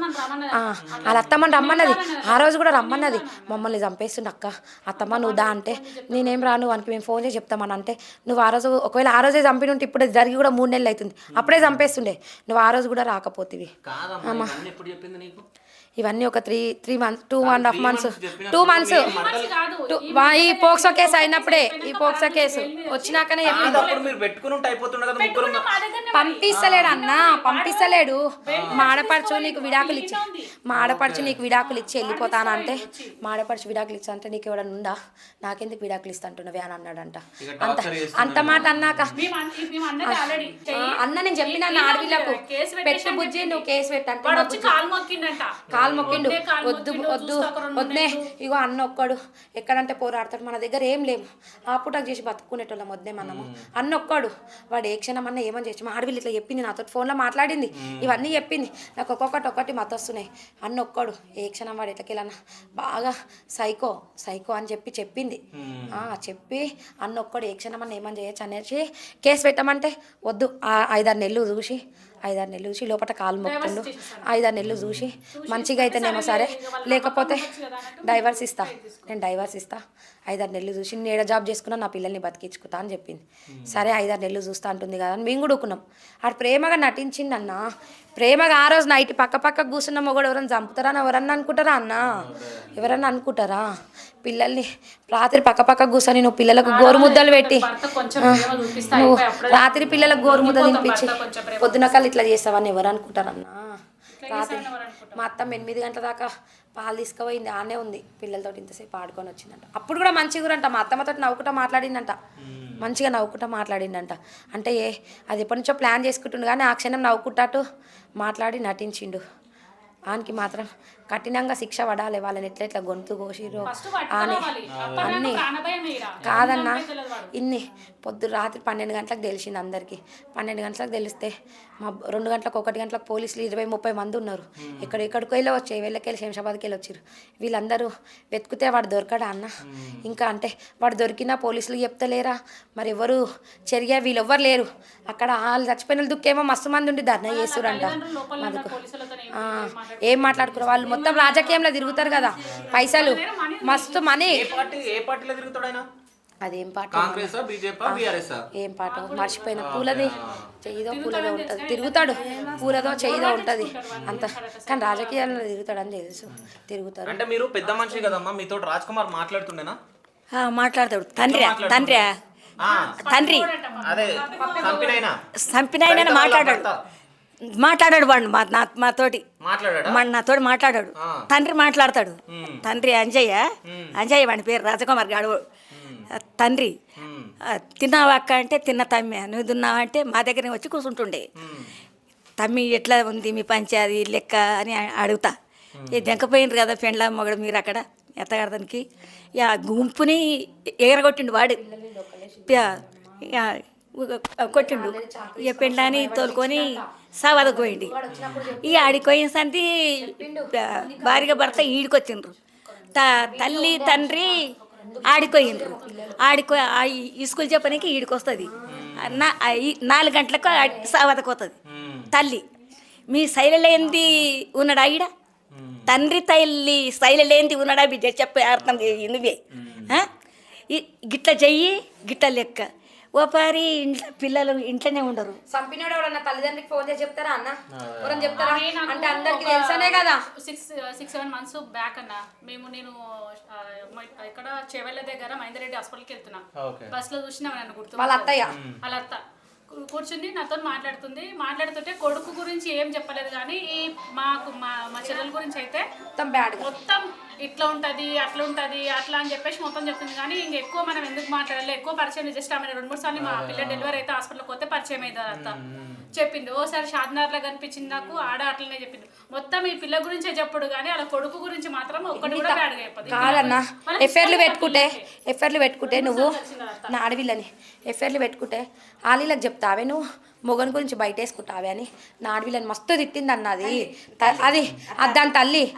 వాళ్ళ అత్తమ్మని రమ్మన్నది. ఆ రోజు కూడా రమ్మన్నది, మమ్మల్ని చంపేస్తుంది అక్క, అత్తమ్మ నువ్వు దా అంటే నేనేం రాను వానికి మేము ఫోన్ చేసి చెప్తామని అంటే నువ్వు ఆ రోజు ఒకవేళ ఆ రోజే చంపినుంటే ఇప్పుడు జరిగి కూడా 3 నెలలు అవుతుంది, అప్పుడే చంపేస్తుండే, నువ్వు ఆ రోజు కూడా రాకపోతివి. ఇవన్నీ ఒక 3 months 2.5 months 2 months ఈ పోక్సో కేసు అయినప్పుడే, ఈ పోక్సో కేసు వచ్చినాకనే పంపిస్తలేడు అన్న, పంపిస్తలేడు. మా ఆడపడుచు నీకు విడాకులు ఇచ్చి వెళ్ళిపోతానంటే మా ఆడపడుచు విడాకులు ఇచ్చా అంటే నీకు ఎవడన్నా ఉందా, నాకెందుకు విడాకులు ఇస్తా అంటున్నావే అని అన్నాడంట. అంత మాట అన్నాక అన్న నేను చెప్పిన ఆడపిల్లకు పెట్టు బుజ్జి నువ్వు కేసు పెట్టంటే కాలు మొక్కిండు, వద్దే ఇగో అన్న ఒక్కడు ఎక్కడంటే పోరాడతాడు, మన దగ్గర ఏం లేవు ఆపుటకు చేసి బతుకునేటోళ్ళం వద్దే మనము. అన్న ఒక్కడు వాడు ఏ క్షణం అన్న ఏమని చేసి మా ఆడపిల్ల ఇట్లా చెప్పింది, నాతో ఫోన్లో మాట్లాడింది, ఇవన్నీ చెప్పింది, నాకు ఒక్కొక్కటి మతొస్తున్నాయి. అన్న ఒక్కడు ఏ క్షణం వాడు ఎట్లకెళ్ళన్నా బాగా సైకో అని చెప్పింది. చెప్పి అన్న ఒక్కడు ఏ క్షణం అన్న ఏమని చేయొచ్చు అనేసి కేసు పెట్టమంటే వద్దు 5-6 నెలలు చూసి లోపల కాలు మొక్కుండు, 5-6 నెలలు చూసి మంచిగా అయితేనేమో సరే, లేకపోతే డైవర్స్ ఇస్తా, నేను డైవర్స్ ఇస్తా, 5-6 నెలలు చూసి నేను ఏడ జాబ్ చేసుకున్నా నా పిల్లల్ని బతికించుకుంటా అని చెప్పింది. సరే 5-6 నెలలు చూస్తా అంటుంది కదా అని మేము కూడా ఊకున్నాం. ఆడు ప్రేమగా నటించిందన్న, ప్రేమగా ఆ రోజు నైట్ పక్క కూర్చున్న మొగడు ఎవరైనా చంపుతారా ఎవరన్నా అనుకుంటారా అన్న, ఎవరన్నా అనుకుంటారా? పిల్లల్ని రాత్రి పక్క కూర్చొని నువ్వు పిల్లలకు గోరుముద్దలు పెట్టి నువ్వు రాత్రి పిల్లలకు గోరుముద్ద తినిపించి పొద్దున కల్లా ఇట్లా చేస్తావని ఎవరు అనుకుంటారన్నా? రాత్రి మా అత్తమ్మ 8 గంటల దాకా పాలు తీసుకుపోయింది, ఆనే ఉంది పిల్లలతో ఇంతసేపు ఆడుకొని వచ్చిందంట. అప్పుడు కూడా మంచిగా అంట, మా అత్తమ్మతో నవ్వుకుంటా మాట్లాడిందంట, మంచిగా నవ్వుకుంటా మాట్లాడిందంట. అంటే అది ఎప్పటి నుంచో ప్లాన్ చేసుకుంటుండు కానీ ఆ క్షణం నవ్వుకుంటాటు మాట్లాడి నటించిండు. ఆనికి మాత్రం కఠినంగా శిక్ష పడాలి, వాళ్ళని ఎట్లా గొంతు కోసిరో అని అన్నీ కాదన్నా. రాత్రి 12 గంటలకు తెలిసింది అందరికీ. 12 గంటలకు తెలిస్తే మా 2 గంటలకు 1 గంటలకు పోలీసులు 20-30 మంది ఉన్నారు. ఎక్కడికో వెళ్ళి వచ్చాయి, వెళ్ళకెళ్ళి శంషాబాద్కి వెళ్ళి వచ్చారు. వీళ్ళందరూ వెతుకుతే వాడు దొరకడా అన్న? ఇంకా అంటే వాడు దొరికినా పోలీసులు చెప్తలేరా మరి, ఎవరు చెరిగా వీళ్ళు ఎవ్వరు లేరు అక్కడ. వాళ్ళు చచ్చిపోయిన దుక్కేమో మస్తు మంది ఉండి ధర్నా చేస్తురంట. మనకు ఏం మాట్లాడుకున్నారు వాళ్ళు, మొత్తం రాజకీయంలో తిరుగుతారు కదా, పైసలు మస్తు మనీ. అదేం పాట ఏం పాట మర్చిపోయిన, పూలదో ఉంటుంది, తిరుగుతాడు పూలదో చెయ్యిదో ఉంటుంది అంత, కానీ రాజకీయాల్లో తిరుగుతాడని తెలుసు, తిరుగుతారు. అంటే మీరు పెద్ద మనిషి కదమ్మా, మీతో రాజ్ కుమార్ మాట్లాడుతుండేనా? మాట్లాడతాడు. తండ్రి అదే చంపినైనా మాట్లాడాడు వాడు మాతోటి నాతోటి మాట్లాడాడు. తండ్రి మాట్లాడతాడు. తండ్రి అంజయ్య వాడి పేరు రాజకుమార్ గాడు. తండ్రి తిన్నావా అక్క అంటే తిన్న తమ్మి, నువ్వు తిన్నావా అంటే మా దగ్గర వచ్చి కూర్చుంటుండే. తమ్మి ఎట్లా ఉంది మీ పంచాది లెక్క అని అడుగుతా. దెంకపోయినారు కదా పెండ్ల మొగడు మీరు అక్కడ ఎత్తగడదానికి, గుంపుని ఎగరగొట్టిండు వాడు. కొట్టిండు. ఇక పెళ్ళాని తోలుకొని సావదకు పోయింది. ఇక ఆడికి పోయిన సంతి భార్య భర్త ఈడికొచ్చిండ్రు. తల్లి తండ్రి ఆడిపోయిండ్రు. స్కూల్ చెప్పడానికి ఈడికి వస్తుంది 4 గంటలకు సావదకు వస్తుంది తల్లి. మీ శైలలేంది ఉన్నాడా ఈడ? తండ్రి తల్లి శైలలేంది ఉన్నాడా బిడ్డ చెప్పే అర్థం నువ్వే గిట్ల చెయ్యి గిట్ల లెక్క. ఓ పారి ఇంట్లో పిల్లలు ఇంట్లోనే ఉండరు. సంపినోడు ఎవడన్నా తల్లిదండ్రికి ఫోన్ చేసి చెప్తారా అన్న? ఎవరన్నా చెప్తారా? అంటే అందరికి తెలుసనే కదా. 6-7 months బ్యాక్ అన్న నేను ఇక్కడ చెవెళ్ళ దగ్గర మహేందర్ హాస్పిటల్కి వెళ్తున్నా. బస్సులో చూసినా నన్ను గుర్తు వాళ్ళ అత్తయ్య వాళ్ళ అత్త కూర్చుని నాతో మాట్లాడుతుంటే కొడుకు గురించి ఏం చెప్పలేదు, కానీ ఈ మా చెల్లెల గురించి అయితే మొత్తం ఇట్లా ఉంటుంది అట్లా ఉంటుంది అట్లా అని చెప్పేసి మొత్తం చెప్తుంది. కానీ ఇంక ఎక్కువ మనం ఎందుకు మాట్లాడాలి, ఎక్కువ పరిచయం జస్ట్ ఆమె 2-3 సార్లు మా పిల్ల డెలివరీ అయితే హాస్పిటల్కి పోతే పరిచయం అవుతుంది అంతా చెప్పింది. ఓసారి షాద్నగర్లో కనిపించింది నాకు, ఆడ అట్లనే చెప్పింది. మొత్తం ఈ పిల్ల గురించే చెప్పుడు, కానీ అలా కొడుకు గురించి మాత్రం ఒక్కటి కూడా బ్యాడ్గా చెప్పదు. కాదన్నా ఎఫ్ఐఆర్లు పెట్టుకుంటే నువ్వు నా ఆడవిల్లని ఎఫ్ఐఆర్లు పెట్టుకుంటే ఆలీలకు చెప్తావే నువ్వు మొగన్ గురించి బయట వేసుకుంటావే అని నా ఆడవిల్లని మస్తు తిట్టింది అన్నది. అది దాని తల్లి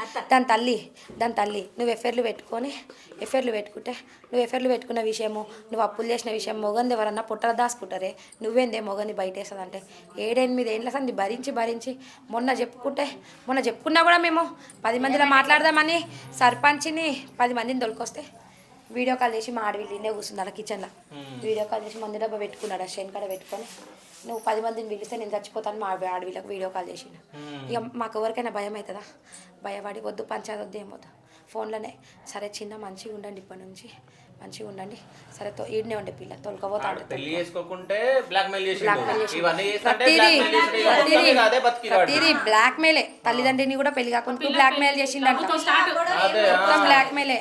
నువ్వు ఎఫ్ఐఆర్లు పెట్టుకుంటే నువ్వు ఎఫ్ఐఆర్లు పెట్టుకున్న విషయము, నువ్వు అప్పులు చేసిన విషయం మొగంది ఎవరన్నా పుట్టలు దాచుకుంటారే, నువ్వేందే మొగని బయట వేస్తుందంటే 7-8 ఏళ్ళ సంది భరించి మొన్న చెప్పుకున్నా కూడా మేము 10 మందిలో మాట్లాడదామని సర్పంచ్ని 10 మందిని దొరికొస్తే వీడియో కాల్ చేసి మా ఆడవిల్లినే కూర్చున్నాడు కిచెన్లో. వీడియో కాల్ చేసి మంది డబ్బా పెట్టుకున్నాడు ఆ షేన్ కాడ పెట్టుకొని, నువ్వు 10 మందిని పిలిస్తే నేను చచ్చిపోతాను మా ఆడవిళ్ళకు వీడియో కాల్ చేసిండు. ఇక మాకు ఎవరికైనా భయం అవుతుందా? భయపడి వద్దు పంచాయతీ వద్దు ఏమొద్దు ఫోన్లోనే సరే చిన్న మంచిగా ఉండండి, ఇప్పటి నుంచి మంచిగా ఉండండి, సరే ఈడనే ఉండే పిల్ల తోలుకపోతాడు. ప్రతిదీ బ్లాక్మెయిలే. తల్లిదండ్రిని కూడా పెళ్లి కాకుండా బ్లాక్మెయిల్ చేసిండంట. మొత్తం బ్లాక్మెయిలే.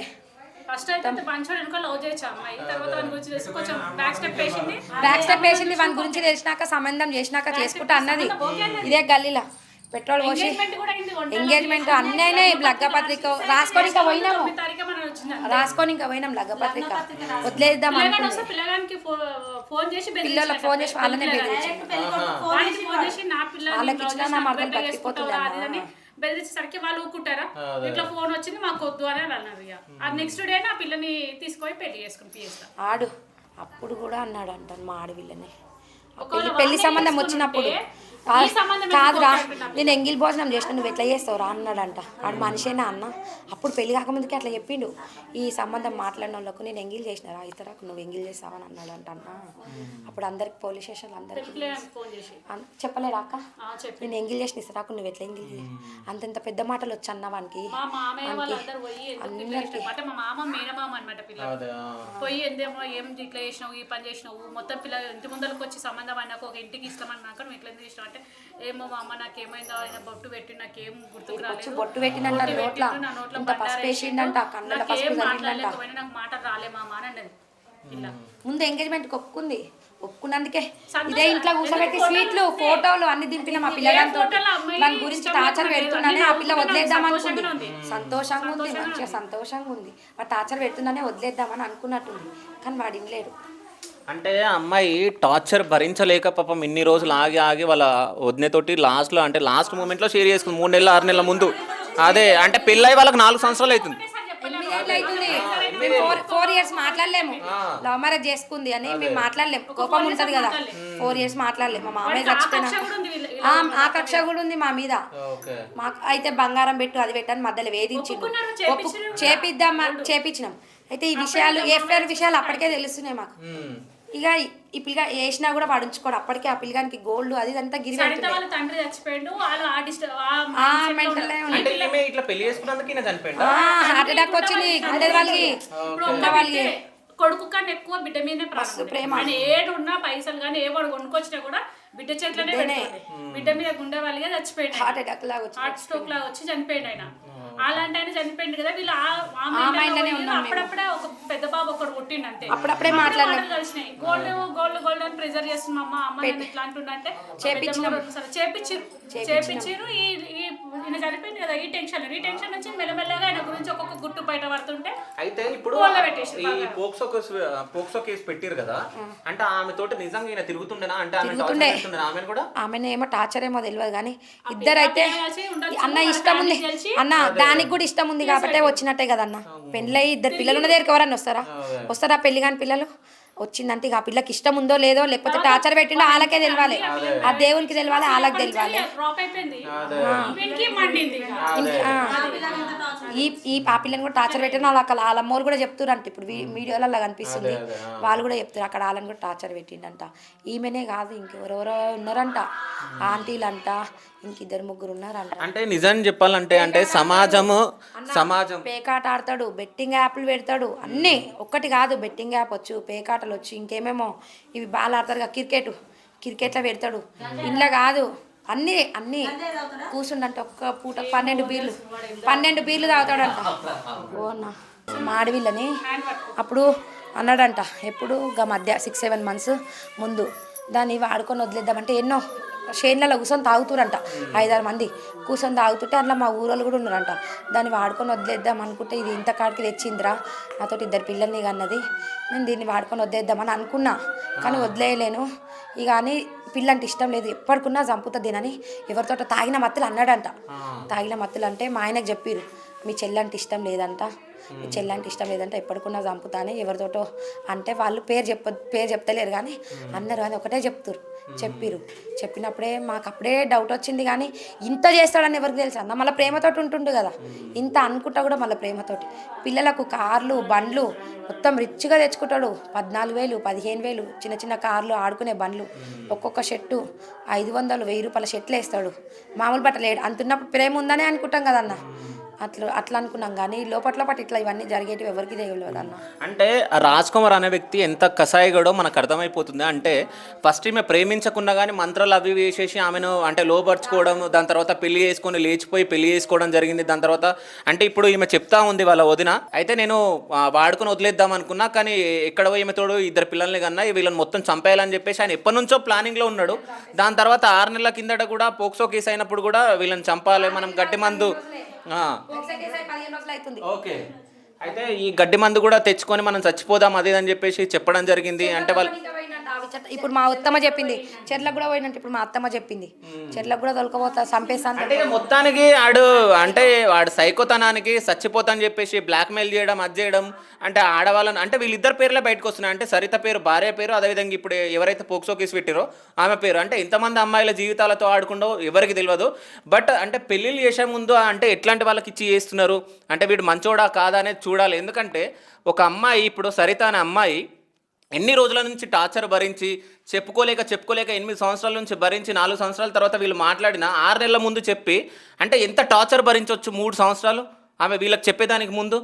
ఫస్ట్ అయితే పంచోడు వెనుక లవ్ చేయొచ్చు అమ్మాయి, తర్వాత వాని గురించి తెలిసి కొంచెం బ్యాక్ స్టెప్ వేసింది. వాని గురించి తెలిసినాక సంబంధం చేసినాక చేసుకుంటా అన్నది. ఇదే గల్లీలా పెట్రోల్ పోసి ఎంగేజ్మెంట్ అన్నీ అయినాయి. లగ్గపత్రిక రాసుకొని ఇంకా పోయినాం లగ్గపత్రిక వదిలేద్దాం పిల్లగానికి ఫోన్ చేసి పిల్లలకు ఫోన్ చేసి వాళ్ళనే వాళ్ళకి ఇచ్చిన నా మరణం బతికిపోతుంది బెదిరించేసరికి వాళ్ళు ఊకుంటారా, ఇట్లా ఫోన్ వచ్చింది మాకు వద్దు అని అన్నారు. ఇక ఆ నెక్స్ట్ డే ఆ పిల్లని తీసుకొని పెళ్లి చేసుకుని ఆడు అప్పుడు కూడా అన్నాడు అంటాను మా ఆడవిల్లని పెళ్లి సంబంధం వచ్చినప్పుడు కాదురా నేను ఎంగిల్ భోజనం చేసిన నువ్వు ఎట్లా చేస్తావు రా అన్నాడంట. ఆడు మనిషేనా అన్న అప్పుడు పెళ్లి కాకముందుకే అట్లా చెప్పిండు. ఈ సంబంధం మాట్లాడిన వాళ్ళకు నేను ఎంగిల్ చేసిన రా ఇతరకు నువ్వు ఎంగిల్ చేస్తావని అన్నాడంట అన్న. అప్పుడు అందరికి పోలీస్ స్టేషన్ అందరికి చెప్పలేడా అక్క నేను ఎంగిల్ చేసిన ఇస్తారాకు నువ్వు ఎట్లా ఎంగిల్ అంతంత పెద్ద మాటలు వచ్చి అన్న వానికి పోయి ఎందేమో ఏం ఇట్లా చేసినావు ఈ పని చేసినావు మొత్తం పిల్ల ఇంటి ముందరకు వచ్చి సంబంధం అన్నాక ఒక ఇంటికి ఇస్తామన్నాక నువ్వు ఇట్లా ఎందుకు ఇష్టం అంటే ఏమో మా అమ్మ నాకేమైందో ఆయన బొట్టు పెట్టి నాకేం గుర్తుకు రాలేదు, బొట్టు పెట్టినంట నా నోట్లో నాకేం మాట్లాడలేకపోయినా నాకు మాట రాలే మా అమ్మ అని అన్నది. ఇలా ముందు ఎంగేజ్మెంట్ ఒప్పుకున్నందుకే ఇదే ఇంట్లో కూర్చోబెట్టి స్వీట్లు ఫోటోలు అన్ని దింపిన మా పిల్లగారితో దాని గురించి టార్చర్ పెడుతున్నానే ఆ పిల్ల వదిలేద్దాం అనుకుంది. సంతోషంగా ఉంది, మంచిగా సంతోషంగా ఉంది. వాడు టార్చర్ పెడుతున్నానే వదిలేద్దామని అనుకున్నట్టుంది, కానీ వాడు ఇనలేడు. అంటే అమ్మాయి టార్చర్ భరించలేక పాపం ఇన్ని రోజులు ఆగి వాళ్ళ వదినతోటి లాస్ట్ మూమెంట్లో షేర్ చేసుకుంది 3 నెలలు 6 నెలల ముందు. అదే అంటే పెళ్ళై వాళ్ళకి 4 సంవత్సరాలు అవుతుంది. 4 years మాట్లాడలేము, లవ్ మ్యారేజ్ చేసుకుంది అని మేము మాట్లాడలేము, కోపం ఉంటది కదా. 4 years మాట్లాడలేము. మా మామయ్య చచ్చిపోయినా ఆ కక్ష కూడా ఉంది మా మీద. మాకు అయితే బంగారం పెట్టు అది పెట్టని మధ్యలో వేధించిండు. చేపించినాం. అయితే ఈ విషయాలు ఎఫ్ఐఆర్ విషయాలు అప్పటికే తెలుస్తున్నాయి మాకు. ఇక ఈ పిల్లగా వేసినా కూడా పడించుకోడు అప్పటికే. ఆ పిల్లగానికి గోల్డ్ అది అంతా గిరి హార్ట్ అటాక్ వచ్చింది గుండె వాళ్ళకి. కొడుకు కన్నా ఎక్కువ బిడ్డ మీదనే ప్రేమ. ఏడున్నా పైసలు కానీ ఏ వాడు కొనుక్కొచ్చినా కూడా బిడ్డ చేతిలోనే బిడ్డ మీద గుండె వాళ్ళగా చచ్చిపోయాడు. హార్ట్ అటాక్ లాగా హార్ట్ స్ట్రోక్ లాగా వచ్చి చనిపోయాడు ఆయన. అలాంటి ఆయన చనిపోయింది కదా వీళ్ళు ఆ మైండ్లోనే ఉన్నారు. అప్పుడప్పుడే ఒక పెద్ద బాబు ఒకడు పుట్టిండు అంతే. అప్పుడప్పుడే మాటలు కలిసినాయి. గోల్డ్ అని ప్రెజర్ చేస్తున్నాం అమ్మ నేను ఇట్లా అంటుండే చేపించారు. ఈయన చనిపోయింది కదా ఈ టెన్షన్ నుంచి మెల్లమెల్లగా ఆయన గురించి ఒక్కొక్క గుట్టు బయట పడుతుంటే అయితే ఇప్పుడు ఈ పోక్సో కేసు పెట్టారు కదా, అంటే ఆమె తోటి నిజంగా ఈయన తిరుగుతుండేనా? అంటే ఆమె కూడా ఆమెను ఏమో టార్చర్ ఏమో తెలియదు కానీ ఇద్దరైతే అన్న ఇష్టం ఉంది అన్న, దానికి కూడా ఇష్టం ఉంది కాబట్టి వచ్చినట్టే కదా అన్న. పెళ్ళి ఇద్దరు పిల్లలు ఉన్న దగ్గరికి ఎవరన్నా వస్తారా పెళ్లి కాని పిల్లలు? వచ్చిందంటే ఇక ఆ పిల్లకి ఇష్టం ఉందో లేదో, లేకపోతే టార్చర్ పెట్టిండో వాళ్ళకే తెలియాలి, ఆ దేవునికి తెలియాలి, వాళ్ళకి తెలియాలి. ఈ ఆ పిల్లని కూడా టార్చర్ పెట్టిన వాళ్ళ అమ్మోళ్ళు కూడా చెప్తున్నారు. ఇప్పుడు వీడియోలలో కనిపిస్తుంది, వాళ్ళు కూడా చెప్తారు అక్కడ వాళ్ళని కూడా టార్చర్ పెట్టిండంట. ఈమెనే కాదు ఇంకెవరెవరో ఉన్నారంట, ఆంటీలంట, ఇంకిద్దరు ముగ్గురు ఉన్నారంట. అంటే నిజం చెప్పాలంటే అంటే సమాజం పేకాట ఆడతాడు, బెట్టింగ్ యాప్లు పెడతాడు, అన్నీ ఒక్కటి కాదు, బెట్టింగ్ యాప్ వచ్చు, పేకాటలు వచ్చు, ఇంకేమేమో ఇవి బాగా ఆడతారు కదా, క్రికెట్లో పెడతాడు, ఇంట్లో కాదు అన్నీ కూర్చుండంట. ఒక్క పూట 12 బీర్లు తాగుతాడంట. ఓనా మాడవిల్లని అప్పుడు అన్నాడంట, ఎప్పుడు మధ్య 6-7 months ముందు దాన్ని వాడుకొని వదిలేద్దామంటే ఎన్నో షేన్లలో కూర్చొని తాగుతురంట, 5-6 మంది కూర్చొని తాగుతుంటే అందులో మా ఊరోళ్ళు కూడా ఉన్నారంట. దాన్ని వాడుకొని వదిలేద్దాం అనుకుంటే ఇది ఇంత కాడికి తెచ్చిందిరా, నాతోటి 2 పిల్లల్ని అన్నది, నేను దీన్ని వాడుకొని వదిలేద్దామని అనుకున్నా కానీ వదిలేయలేను ఇక అని. పిల్లంటే ఇష్టం లేదు, ఎప్పటికున్నా చంపుతుందేనని ఎవరితోట తాగిన మత్తులు అన్నాడంట. తాగిన మత్తులు అంటే మా ఆయనకు చెప్పిరు, మీ చెల్లంటే ఇష్టం లేదంట, మీ చెల్లంటే ఇష్టం లేదంటే ఎప్పటికున్నా చంపుతానే ఎవరితోటో అంటే వాళ్ళు పేరు చెప్తలేరు కానీ అన్నారు అని ఒకటే చెప్పిరు. చెప్పినప్పుడే మాకు అప్పుడే డౌట్ వచ్చింది కానీ ఇంత చేస్తాడని ఎవరికి తెలుసు అన్న. మళ్ళీ ప్రేమతోటి ఉంటుండు కదా, ఇంత అనుకుంటా కూడా మళ్ళీ ప్రేమతోటి పిల్లలకు కార్లు బండ్లు మొత్తం రిచ్గా తెచ్చుకుంటాడు. 14,000 15,000 చిన్న కార్లు, ఆడుకునే బండ్లు, ఒక్కొక్క షర్టు 500 1000 రూపాయల షర్ట్లు వేస్తాడు. మామూలు బట్టలు అంతున్నప్పుడు ప్రేమ ఉందనే అనుకుంటాం కదన్న, అట్లా అనుకున్నాం కానీ లోపల ఇట్లా ఇవన్నీ జరిగేటివి ఎవరికి తెలియదు అన్న. అంటే రాజ్ కుమార్ అనే వ్యక్తి ఎంత కసాయిగాడో మనకు అర్థమైపోతుంది. అంటే ఫస్ట్ ఈమె ప్రేమించకుండా కానీ మంత్రాలు అవి వేసేసి ఆమెను అంటే లోపరుచుకోవడం, దాని తర్వాత పెళ్లి చేసుకొని లేచిపోయి పెళ్లి చేసుకోవడం జరిగింది. దాని తర్వాత అంటే ఇప్పుడు ఈమె చెప్తా ఉంది వాళ్ళ వదిన, అయితే నేను వాడుకొని వదిలేద్దాం అనుకున్నా కానీ ఎక్కడ ఈమె తోడు 2 పిల్లల్ని కన్నా వీళ్ళని మొత్తం చంపేయాలని చెప్పేసి ఆయన ఎప్పటి నుంచో ప్లానింగ్లో ఉన్నాడు. దాని తర్వాత 6 నెలల కిందట కూడా పోక్సో కేసు అయినప్పుడు కూడా వీళ్ళని చంపాలి మనం గట్టి మందు ఓకే, అయితే ఈ గడ్డి మందు కూడా తెచ్చుకొని మనం చచ్చిపోదాం అదేదని చెప్పేసి చెప్పడం జరిగింది. అంటే వాళ్ళు ఇప్పుడు మా అత్తమ్మ చెప్పింది చెట్లకు కూడా పోయినట్టు, ఇప్పుడు మా అత్తమ్మ చెప్పింది చెట్లకు కూడా తొలకపోతా చంపేస్తాను అంటే మొత్తానికి వాడు సైకోతనానికి చచ్చిపోతాని చెప్పేసి బ్లాక్మెయిల్ చేయడం, అది చేయడం, అంటే ఆడవాళ్ళని అంటే వీళ్ళిద్దరు పేర్లే బయటకు వస్తున్నాయి. అంటే సరిత పేరు భార్య పేరు, అదేవిధంగా ఇప్పుడు ఎవరైతే పోక్సో కేసు పెట్టారో ఆమె పేరు. అంటే ఎంతమంది అమ్మాయిల జీవితాలతో ఆడుకుండో ఎవరికి తెలియదు. బట్ అంటే పెళ్ళిళ్ళు చేసే ముందు అంటే ఎట్లాంటి వాళ్ళకి ఇచ్చి చేస్తున్నారు, అంటే వీడు మంచోడా కాదా అనేది చూడాలి. ఎందుకంటే ఒక అమ్మాయి, ఇప్పుడు సరిత అనే అమ్మాయి ఎన్ని రోజుల నుంచి టార్చర్ భరించి చెప్పుకోలేక 8 సంవత్సరాల నుంచి భరించి 4 సంవత్సరాల తర్వాత వీళ్ళు మాట్లాడిన 6 నెలల ముందు చెప్పి అంటే ఎంత టార్చర్ భరించవచ్చు 3 సంవత్సరాలు ఆమె వీళ్ళకి చెప్పేదానికి ముందు.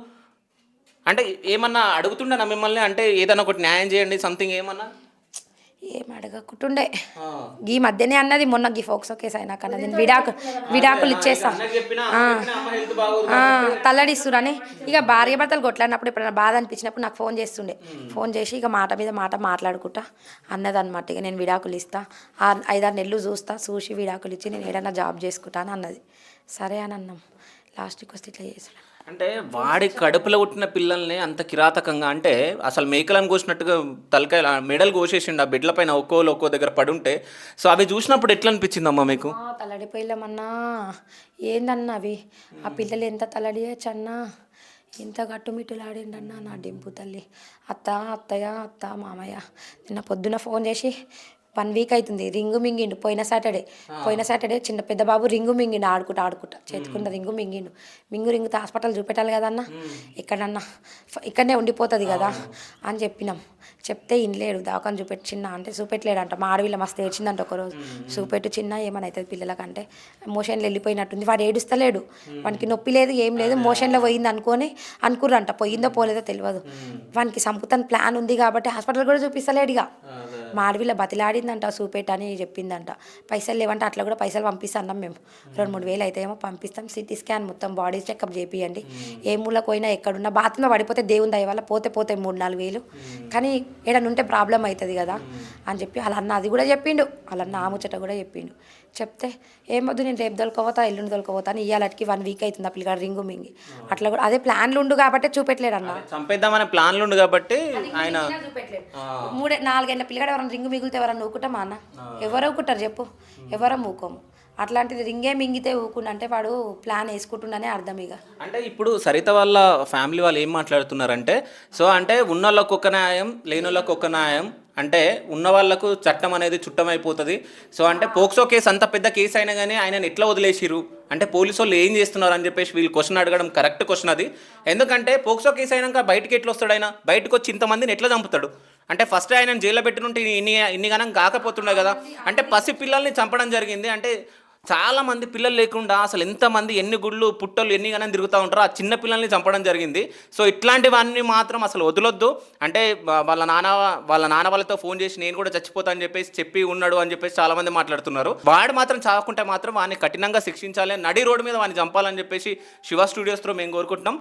అంటే ఏమన్నా అడుగుతుండేనా మిమ్మల్ని, అంటే ఏదైనా ఒకటి న్యాయం చేయండి సంథింగ్ ఏమన్నా? ఏం అడగకుంటుండే. ఈ మధ్యనే అన్నది, మొన్న గీ ఫోక్సో కేసు అయినాక అన్నది నేను విడాకులు ఇచ్చేస్తా, తల్లడిస్తురని. ఇక భార్య భర్తలు కొట్లాడినప్పుడు ఎప్పుడైనా బాధ అనిపించినప్పుడు నాకు ఫోన్ చేసి ఇక మాట మీద మాట మాట్లాడుకుంటా అన్నది అనమాట. ఇక నేను విడాకులు ఇస్తా, 5-6 నెలలు చూసి విడాకులు ఇచ్చి నేను ఏదైనా జాబ్ చేసుకుంటాను అన్నది. సరే అని అన్నాం. లాస్ట్కి వస్తే ఇట్లా చేసాడు. అంటే వాడి కడుపులో పుట్టిన పిల్లల్ని అంత కిరాతకంగా, అంటే అసలు మేకలను కోసినట్టుగా తలకాయ మెడలు కోసేసిండు ఆ బిడ్డల పైన ఒక్కో దగ్గర పడుంటే. సో అవి చూసినప్పుడు ఎట్లా అనిపించిందమ్మా మీకు? తలడిపోయిలమన్నా, ఏందన్నా అవి ఆ పిల్లలు ఎంత తలడియచ్చన్నా, ఎంత గట్టుమిట్టులాడిండన్నా నా డింపు తల్లి. అత్త మామయ్య నిన్న పొద్దున ఫోన్ చేసి 1 వీక్ అవుతుంది రింగు మింగిండు. పోయిన సాటర్డే చిన్న పెద్ద బాబు రింగు మింగిండు, ఆడుకుంటా చేతుకున్న రింగు మింగితే హాస్పిటల్ చూపెట్టాలి కదన్నా, ఇక్కడనే ఉండిపోతుంది కదా అని చెప్పినాం. చెప్తే ఇనలేడు, దాకాని చిన్న అంటే చూపెట్టలేడంట. మా ఆడవిల్ల మస్తు ఏడ్చిందంట ఒకరోజు. చూపెట్టు చిన్న ఏమని అవుతుంది పిల్లలకంటే, మోషన్లో వెళ్ళిపోయినట్టుంది, వాడు ఏడుస్తలేడు, వానికి నొప్పి లేదు ఏం లేదు, మోషన్లో పోయింది అనుకుర్రంట. పోయిందో పోలేదో తెలియదు. వానికి సంపుతాను ప్లాన్ ఉంది కాబట్టి హాస్పిటల్ కూడా చూపిస్తలేడు. ఇక మా అడవిలో బతిలాడిందంట చూపెట్ట అని చెప్పిందంట. పైసలు లేవంటే అట్లా కూడా పైసలు పంపిస్తాం మేము, 2-3 వేలు అయితే ఏమో పంపిస్తాం. సిటీ స్కాన్ మొత్తం బాడీ చెకప్ చేపియండి, ఏ మూలకు పోయినా ఎక్కడున్నా బాత్రూంలో పడిపోతే దేవుని దయ వల్ల పోతే 3-4 వేలు, కానీ ఏడన్నా ఉంటే ప్రాబ్లం అవుతుంది కదా అని చెప్పి వాళ్ళ అన్న అది కూడా చెప్పిండు. వాళ్ళ అన్న ఆ ముచ్చట కూడా చెప్పిండు. చెప్తే ఏమొద్దు నేను రేపు దొరకపోతా ఎల్లుండి దొరకపోతా అని ఇవాళకి 1 వీక్ అవుతుంది ఆ పిల్లగాడు రింగు మింగి. అట్లా కూడా అదే ప్లాన్లు ఉండు కాబట్టి చూపెట్టలేడు అన్న, చంపేద్దామనే ప్లాన్లు ఉండు కాబట్టి ఆయన చూపెట్టలేడు. 3-4 ఏళ్ళ పిల్లగాడు ఎవరైనా రింగు మిగిలితే ఎవరన్నా ఊకుంటామా అన్న? ఎవరు ఊకుంటారు చెప్పు, ఎవరం ఊకోము. అట్లాంటిది రింగే మింగితే ఊకుండంటే వాడు ప్లాన్ వేసుకుంటుండనే అర్థం. ఇక అంటే ఇప్పుడు సరిత వాళ్ళ ఫ్యామిలీ వాళ్ళు ఏం మాట్లాడుతున్నారంటే, సో అంటే ఉన్న వాళ్ళకు ఒక న్యాయం, లేని వాళ్ళకు ఒక న్యాయం, అంటే ఉన్న వాళ్ళకు చట్టం అనేది చుట్టమైపోతుంది. సో అంటే పోక్సో కేసు అంత పెద్ద కేసు అయినా కానీ ఆయనను ఎట్లా వదిలేసిరు అంటే పోలీసు వాళ్ళు ఏం చేస్తున్నారు అని చెప్పేసి వీళ్ళు క్వశ్చన్ అడగడం కరెక్ట్ క్వశ్చన్ అది. ఎందుకంటే పోక్సో కేసు అయినాక బయటకు ఎట్లా వస్తాడు ఆయన, బయటకు వచ్చి ఇంతమందిని ఎట్లా చంపుతాడు అంటే ఫస్ట్ ఆయన జైల్లో పెట్టినుంటే ఇన్ని గనం కాకపోతుండే కదా. అంటే పసి పిల్లల్ని చంపడం జరిగింది. అంటే చాలా మంది పిల్లలు లేకుండా అసలు ఎంతమంది ఎన్ని గుళ్ళు పుట్టలు ఎన్ని గనం తిరుగుతూ ఉంటారో ఆ చిన్న పిల్లల్ని చంపడం జరిగింది. సో ఇట్లాంటివన్నీ మాత్రం అసలు వదలొద్దు. అంటే వాళ్ళ నాన్న వాళ్ళతో ఫోన్ చేసి నేను కూడా చచ్చిపోతా అని చెప్పి ఉన్నాడు అని చెప్పేసి చాలా మంది మాట్లాడుతున్నారు. వాడు మాత్రం చావకుంటే మాత్రం వాడిని కఠినంగా శిక్షించాలి, నడి రోడ్డు మీద వాడిని చంపాలని చెప్పేసి శివ స్టూడియోస్లో మేము కోరుకుంటున్నాం.